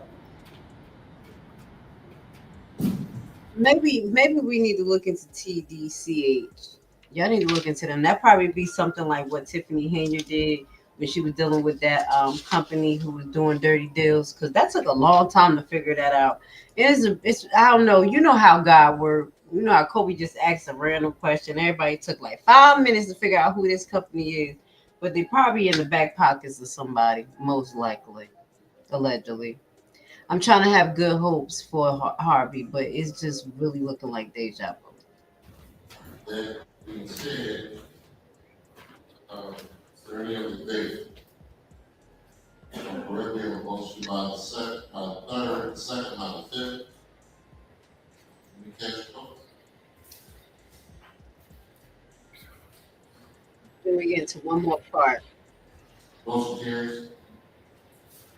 Maybe we need to look into TDCH. Y'all need to look into them. That probably be something like what Tiffany Hanier did when she was dealing with that company who was doing dirty deals. Because that took a long time to figure that out. It's I don't know. You know how God works. You know how Kobe just asked a random question. Everybody took like 5 minutes to figure out who this company is, but they probably in the back pockets of somebody, most likely, allegedly. I'm trying to have good hopes for Harvey, but it's just really looking like deja vu. That being said, is there any other debate? Correct, we have a motion by the third, second by the fifth. Any cast votes? Then we get into one more part. Motion carries.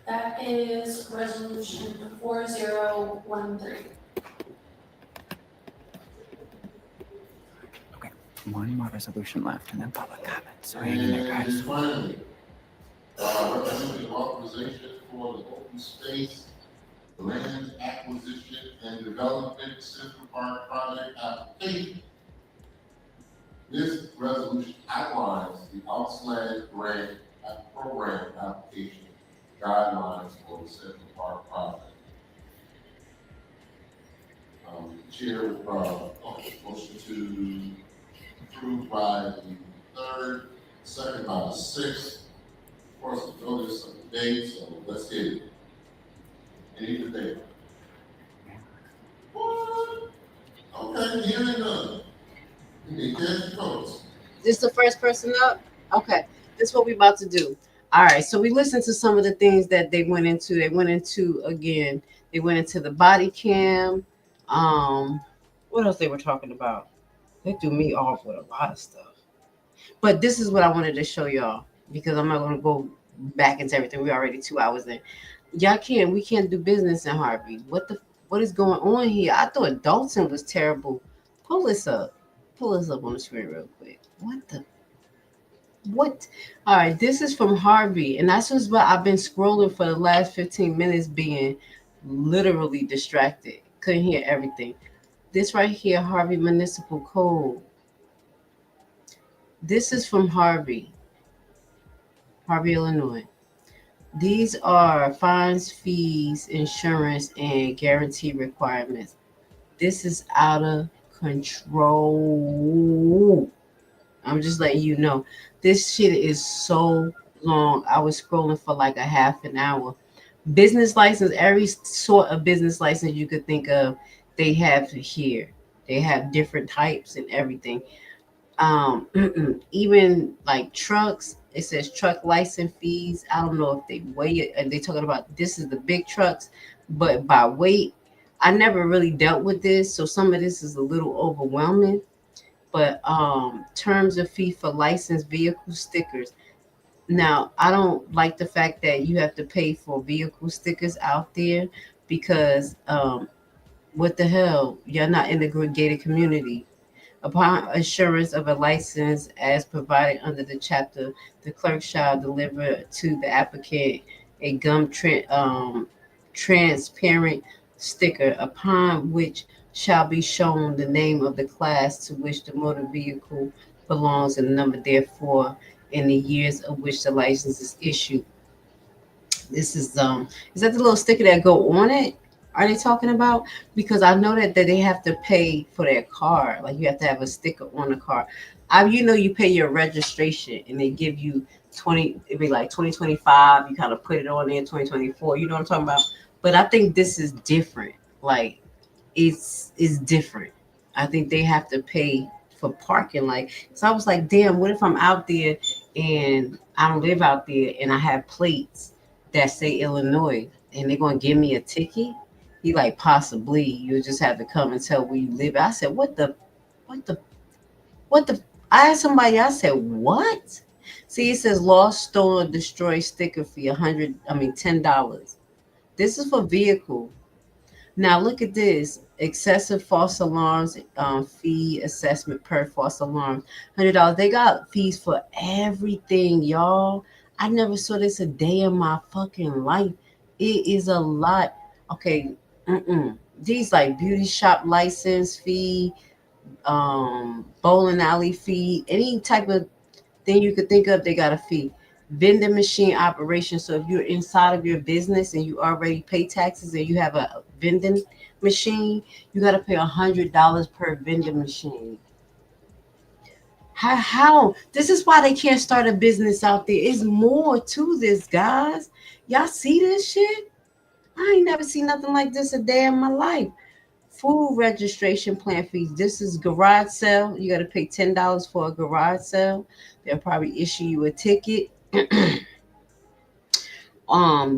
That is resolution 4013. Okay, one more resolution left and then public comment. So hang in there, guys. And finally, resolution authorization for the open space, land acquisition and development Central Park project application. This resolution outlines the LASHLAYS grant program application guidelines for the Central Park project. Chair, motion to approve by the third, second by the sixth. Of course, the notice of the date, so let's get it. Any debate? What? Okay, hearing none. Any cast votes? This the first person up? Okay. This is what we about to do. All right. So we listened to some of the things that they went into. They went into the body cam. What else they were talking about? They threw me off with a lot of stuff. But this is what I wanted to show y'all because I'm not gonna go back into everything. We're already 2 hours in. We can't do business in Harvey. What is going on here? I thought Dalton was terrible. Pull this up. Pull this up on the screen real quick. What? All right, this is from Harvey, and that's just what I've been scrolling for the last 15 minutes, being literally distracted. Couldn't hear everything. This right here, Harvey Municipal Code. This is from Harvey, Illinois. These are fines, fees, insurance, and guarantee requirements. This is out of control. I'm just letting you know. This shit is so long. I was scrolling for like a half an hour. Business license, every sort of business license you could think of, they have here. They have different types and everything. Even like trucks, it says truck license fees. I don't know if they weigh it. And they talking about this is the big trucks, but by weight, I never really dealt with this, so some of this is a little overwhelming. But terms of fee for licensed vehicle stickers. Now, I don't like the fact that you have to pay for vehicle stickers out there because what the hell? You're not in the gated community. Upon assurance of a license as provided under the chapter, the clerk shall deliver to the applicant a transparent sticker upon which shall be shown the name of the class to which the motor vehicle belongs and the number therefore in the years of which the license is issued. This is that the little sticker that go on it? Are they talking about? Because I know that they have to pay for their car. Like you have to have a sticker on the car. You pay your registration and they give you 20, it'd be like 2025. You kind of put it on there 2024. You know what I'm talking about? But I think this is different. Like it's different. I think they have to pay for parking. Like, so I was like, damn, what if I'm out there and I don't live out there and I have plates that say Illinois and they're gonna give me a ticket? He like, possibly you just have to come and tell where you live. I said, what the I asked somebody, I said, what? See, it says lost, stolen, destroyed sticker fee, $10. This is for vehicle. Now look at this. Excessive false alarms, fee assessment per false alarm, $100. They got fees for everything, y'all. I never saw this a day in my fucking life. It is a lot. Okay. These like beauty shop license fee, bowling alley fee, any type of thing you could think of, they got a fee. Vending machine operation. So if you're inside of your business and you already pay taxes and you have a vending machine, you got to pay $100 per vending machine. How? This is why they can't start a business out there. It's more to this, guys. Y'all see this shit? I ain't never seen nothing like this a day in my life. Food registration plan fees. This is garage sale. You got to pay $10 for a garage sale. They'll probably issue you a ticket.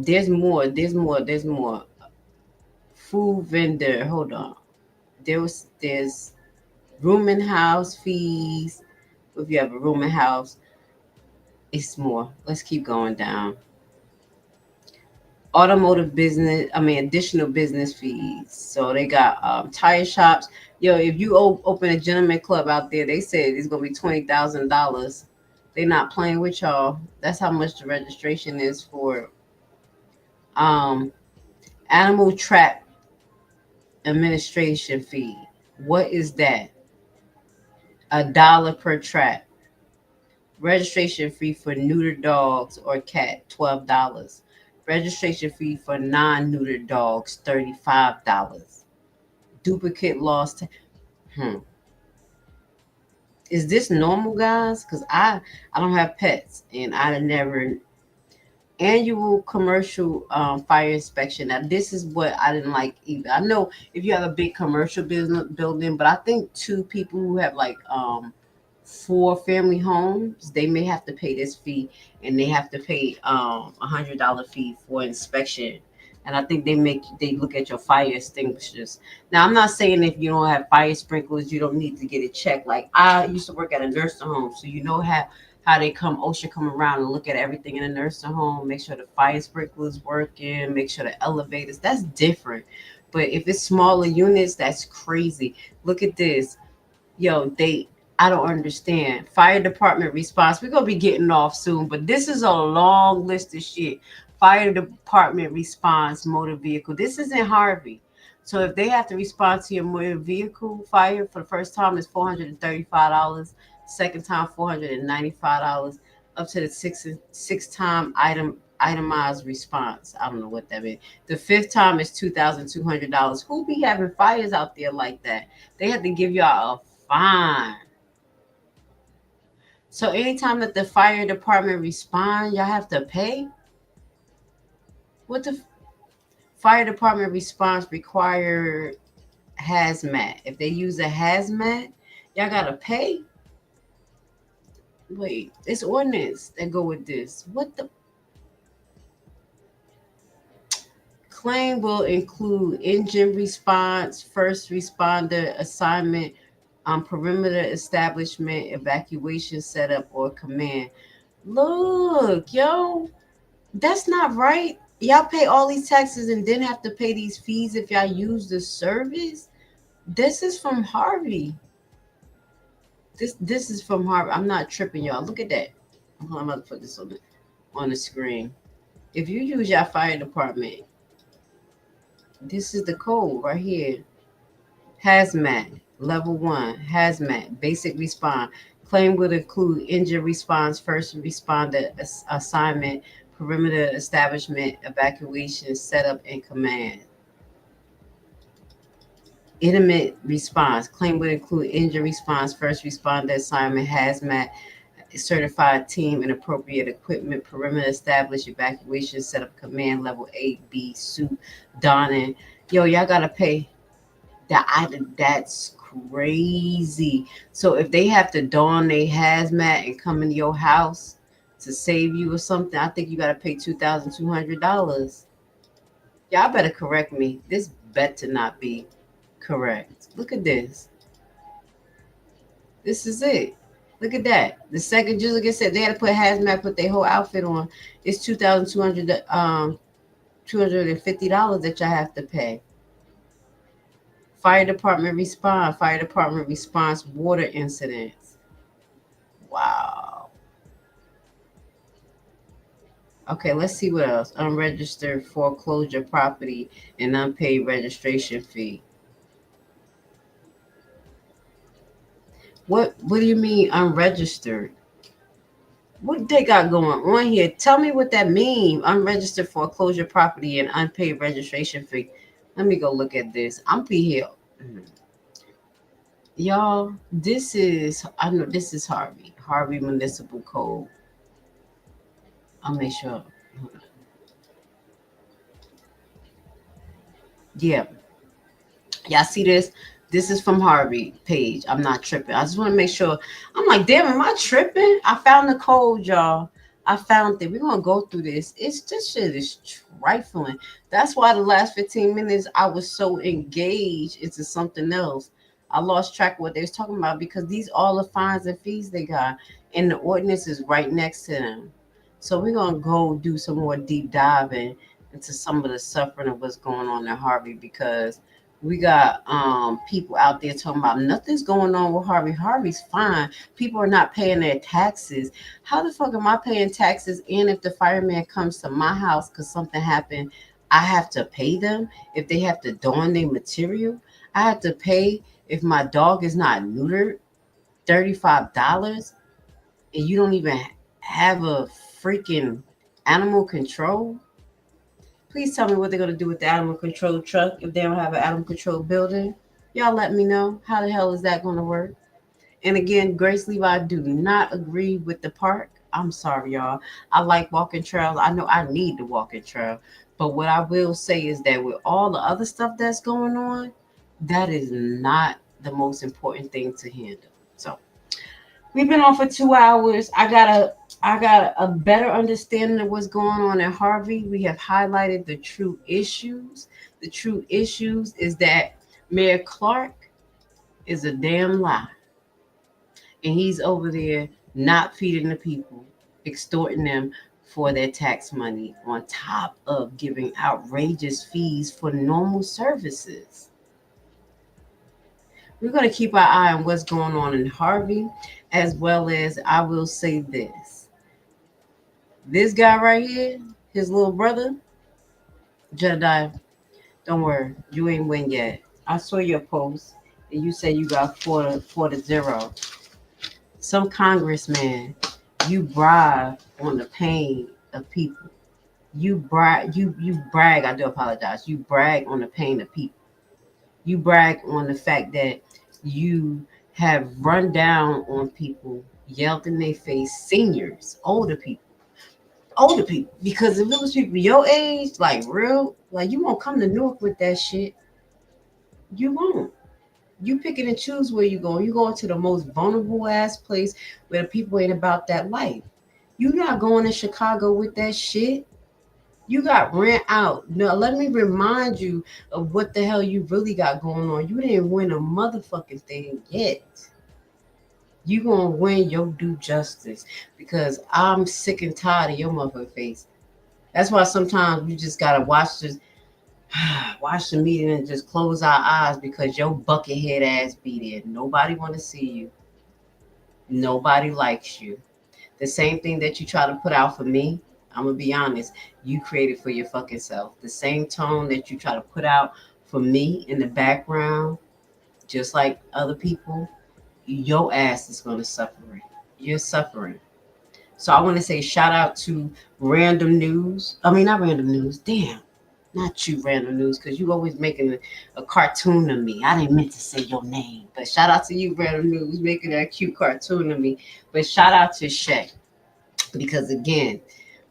There's more. Food vendor. Hold on. There's room and house fees. If you have a room and house, it's more. Let's keep going down. Automotive business, additional business fees. So they got tire shops. Yo, if you open a gentleman club out there, they said it's gonna be $20,000. They're not playing with y'all. That's how much the registration is for. Animal trap administration fee. What is that? $1 per trap. Registration fee for neutered dogs or cat, $12. Registration fee for non-neutered dogs, $35. Duplicate lost. Is this normal, guys? Because I don't have pets, and I never annual commercial fire inspection. Now, this is what I didn't like either. I know if you have a big commercial business building, but I think two people who have like 4 family homes, they may have to pay this fee, and they have to pay $100 fee for inspection. And I think they look at your fire extinguishers. Now, I'm not saying if you don't have fire sprinklers, you don't need to get it checked. Like I used to work at a nursing home, so you know how they OSHA come around and look at everything in a nursing home, make sure the fire sprinklers working, make sure the elevators. That's different. But if it's smaller units, that's crazy. Look at this. Yo, I don't understand. Fire department response. We're gonna be getting off soon, but this is a long list of shit. Fire department response motor vehicle. This is in Harvey. So if they have to respond to your motor vehicle fire for the first time, it's $435. Second time, $495. Up to the sixth time itemized response. I don't know what that means. The 5th time is $2,200. Who be having fires out there like that? They have to give y'all a fine. So anytime that the fire department respond, y'all have to pay? What the fire department response require hazmat? If they use a hazmat, y'all gotta pay? Wait, it's ordinance that go with this. What the? Claim will include engine response, first responder assignment, perimeter establishment, evacuation setup, or command. Look, yo, that's not right. Y'all pay all these taxes and then have to pay these fees if y'all use the service. This is from Harvey. This is from Harvey. I'm not tripping, y'all. Look at that. I'm about to put this on the screen. If you use your fire department, this is the code right here. Hazmat, level 1, hazmat, basic response. Claim would include engine response, first responder assignment, perimeter establishment, evacuation, setup, and command. Intimate response. Claim would include engine response, first responder assignment, hazmat, certified team, and appropriate equipment, perimeter established, evacuation, setup, command, level 8B, suit, donning. Yo, y'all gotta pay. That's crazy. So if they have to don their hazmat and come into your house to save you or something, I think you gotta pay $2,200. Y'all better correct me. This better not be correct. Look at this. This is it. Look at that. The second, just like I said, they had to put hazmat, put their whole outfit on. It's $2,250 that y'all have to pay. Fire department response, water incidents. Wow. Okay, let's see what else. Unregistered foreclosure property and unpaid registration fee. What do you mean unregistered? What they got going on here? Tell me what that means. Unregistered foreclosure property and unpaid registration fee. Let me go look at this. I'm here. Y'all, I know this is Harvey Municipal Code. I'll make sure. Yeah. Y'all see this? This is from Harvey page. I'm not tripping. I just want to make sure. I'm like, damn, am I tripping? I found the code, y'all. I found it. We're going to go through this. This shit is trifling. That's why the last 15 minutes I was so engaged into something else. I lost track of what they was talking about because these all the fines and fees they got. And the ordinance is right next to them. So we're going to go do some more deep diving into some of the suffering of what's going on in Harvey because we got people out there talking about nothing's going on with Harvey. Harvey's fine. People are not paying their taxes. How the fuck am I paying taxes? And if the fireman comes to my house because something happened, I have to pay them. If they have to don their material, I have to pay. If my dog is not neutered, $35. and you don't even have a freaking animal control? Please tell me what they're going to do with the animal control truck if they don't have an animal control building. Y'all let me know. How the hell is that going to work? And again, Grace Levi, do not agree with the park. I'm sorry, y'all. I like walking trails. I know I need to walk in trail. But what I will say is that with all the other stuff that's going on, that is not the most important thing to handle. So we've been on for 2 hours. I got a better understanding of what's going on in Harvey. We have highlighted the true issues. The true issues is that Mayor Clark is a damn lie. And he's over there not feeding the people, extorting them for their tax money, on top of giving outrageous fees for normal services. We're going to keep our eye on what's going on in Harvey, as well as I will say this. This guy right here, his little brother, Jedediah, don't worry, you ain't win yet. I saw your post, and you said you got 4-0. Some congressman, you bribe on the pain of people. You brag. You brag. I do apologize. You brag on the pain of people. You brag on the fact that you have run down on people, yelled in their face, seniors, older people. Because if it was people your age, like real, like you won't come to Newark with that shit. You won't. You pick and choose where you go. You go to the most vulnerable ass place where the people ain't about that life. You not going to Chicago with that shit. You got rent out. Now let me remind you of what the hell you really got going on. You didn't win a motherfucking thing yet. You gonna win your due justice because I'm sick and tired of your motherfucking face. That's why sometimes you just gotta watch the meeting and just close our eyes because your buckethead ass be there. Nobody want to see you. Nobody likes you. The same thing that you try to put out for me, I'm gonna be honest, you created for your fucking self. The same tone that you try to put out for me in the background, just like other people, your ass is gonna suffer it. You're suffering. So I want to say shout out to Random News. I mean, not Random News. Damn. Not you, Random News, because you always making a cartoon of me. I didn't mean to say your name, but shout out to you, Random News, making that cute cartoon of me. But shout out to Shay, because again,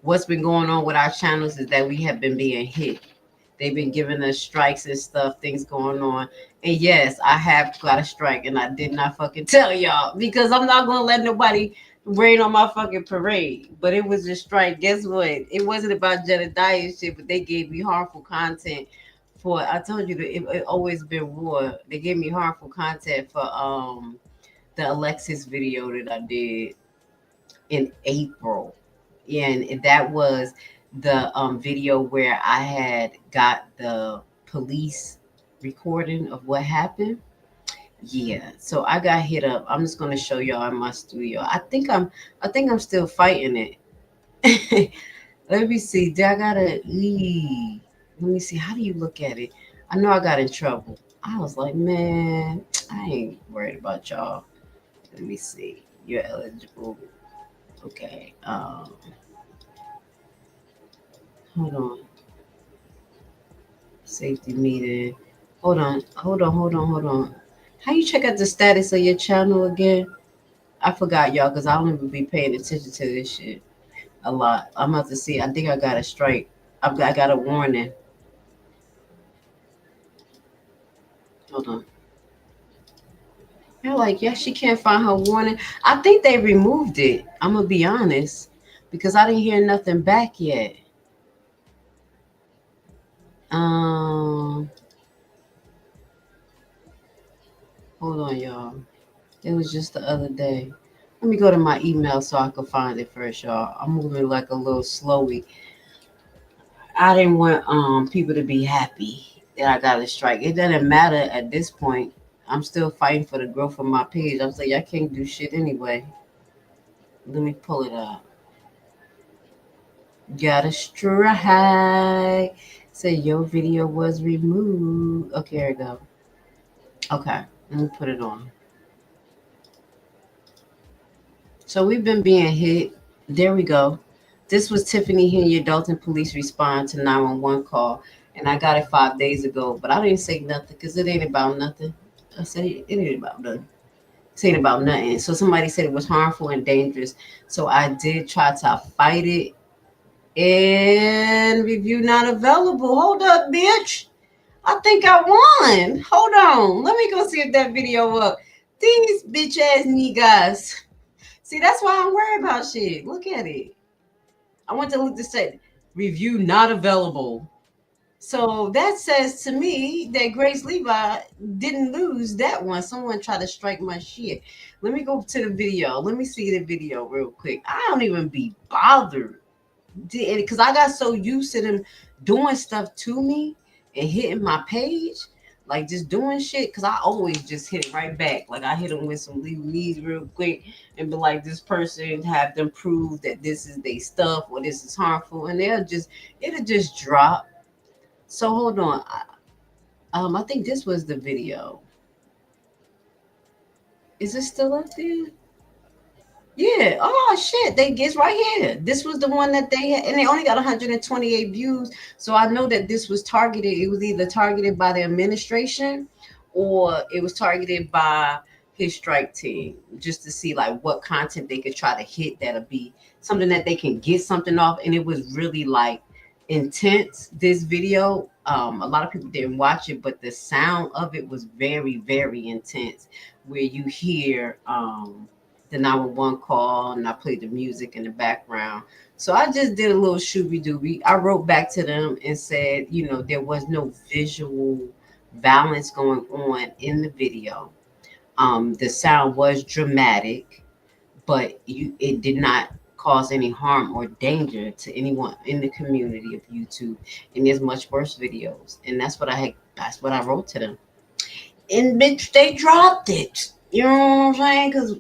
what's been going on with our channels is that we have been being hit. They've been giving us strikes and stuff, things going on. And yes, I have got a strike, and I did not fucking tell y'all because I'm not gonna let nobody rain on my fucking parade. But it was a strike. Guess what? It wasn't about Jedediah shit, but they gave me harmful content for. I told you that it always been war. They gave me harmful content for the Alexis video that I did in April. And that was the video where I had got the police recording of what happened. Yeah, so I got hit up. I'm just gonna show y'all in my studio. I think I'm still fighting it. Let me see. Did I gotta leave? Let me see. How do you look at it? I know I got in trouble. I was like, man, I ain't worried about y'all. Let me see. You're eligible. Okay. Hold on. Safety meeting. Hold on. How you check out the status of your channel again? I forgot y'all because I don't even be paying attention to this shit a lot. I'm about to see. I think I got a strike. I got a warning. Hold on. They're like, yeah, she can't find her warning. I think they removed it. I'm gonna be honest because I didn't hear nothing back yet. Hold on, y'all. It was just the other day. Let me go to my email so I can find it first, y'all. I'm moving like a little slowly. I didn't want people to be happy that I got a strike. It doesn't matter at this point. I'm still fighting for the growth of my page. I'm saying I can't do shit anyway. Let me pull it up. Got a strike. Say your video was removed. Okay, here we go. Okay, let me put it on. So we've been being hit. There we go. This was Tiffany Henry, Dalton police respond to 911 call. And I got it 5 days ago, but I didn't say nothing because it ain't about nothing. I said it ain't about nothing. It ain't about nothing. So somebody said it was harmful and dangerous. So I did try to fight it. And review not available. Hold up, bitch. I think I won. Hold on. Let me go see if that video up. These bitch ass niggas. See, that's why I'm worried about shit. Look at it. I went to look to say review not available. So that says to me that Grace Levi didn't lose that one. Someone tried to strike my shit. Let me go to the video. Let me see the video real quick. I don't even be bothered. Because I got so used to them doing stuff to me and hitting my page, like just doing shit. Because I always just hit it right back. Like I hit them with some legalese real quick and be like, this person, have them prove that this is their stuff or this is harmful, and it'll just drop. So hold on. I think this was the video. Is it still up there? Yeah. Oh shit. It's right here. This was the one that they had, and they only got 128 views. So I know that this was targeted. It was either targeted by the administration or it was targeted by his strike team, just to see like what content they could try to hit that'll be something that they can get something off. And it was really like intense, this video. A lot of people didn't watch it, but the sound of it was very, very intense, where you hear the 911 call, and I played the music in the background. So I just did a little shooby-dooby. I wrote back to them and said, there was no visual violence going on in the video. The sound was dramatic, but it did not cause any harm or danger to anyone in the community of YouTube. And there's much worse videos. And that's what I wrote to them. And bitch, they dropped it. You know what I'm saying? Because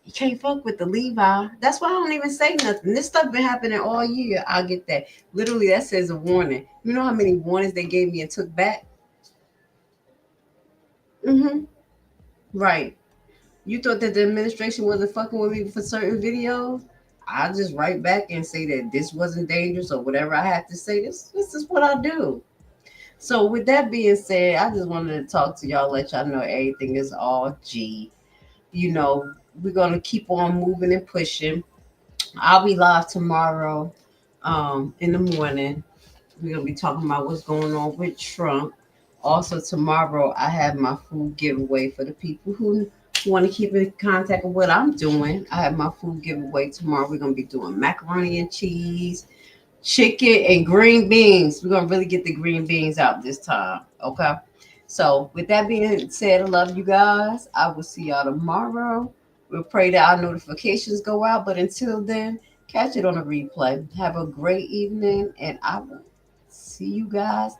you can't fuck with the Levi. That's why I don't even say nothing. This stuff been happening all year. I'll get that. Literally, that says a warning. You know how many warnings they gave me and took back? Right. You thought that the administration wasn't fucking with me for certain videos? I just write back and say that this wasn't dangerous or whatever I have to say. This is what I do. So with that being said, I just wanted to talk to y'all, let y'all know everything is all G. We're going to keep on moving and pushing. I'll be live tomorrow in the morning. We're going to be talking about what's going on with Trump. Also tomorrow, I have my food giveaway for the people who want to keep in contact with what I'm doing. I have my food giveaway tomorrow. We're going to be doing macaroni and cheese, chicken, and green beans. We're going to really get the green beans out this time. Okay. So with that being said, I love you guys. I will see y'all tomorrow. We'll pray that our notifications go out. But until then, catch it on a replay. Have a great evening. And I will see you guys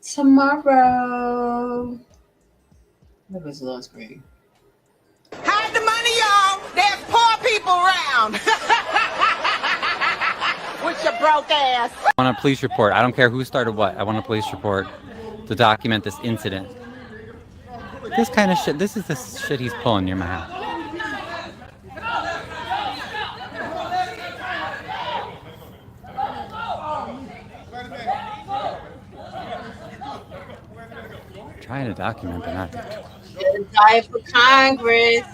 tomorrow. Look at the screen. Hide the money, y'all. There's poor people around. With your broke ass. I want a police report. I don't care who started what. I want a police report to document this incident. This kind of shit, this is the shit he's pulling near my house. Trying to document, but not. Die for Congress.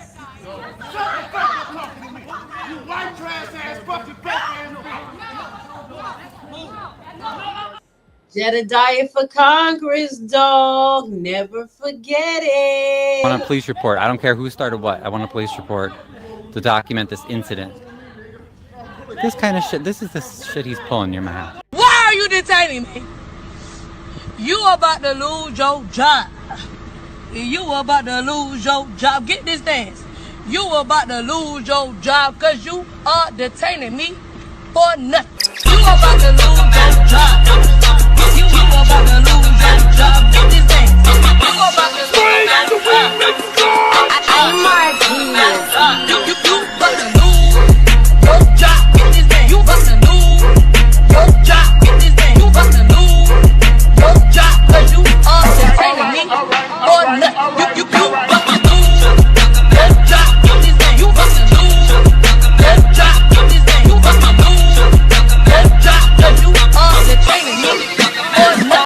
Jedediah for Congress, dog. Never forget it. I want a police report. I don't care who started what. I want a police report to document this incident. This kind of shit, this is the shit he's pulling near my house. Why are you detaining me? You about to lose your job. You about to lose your job. Get this dance. You about to lose your job because you are detaining me for nothing. You about to lose your job.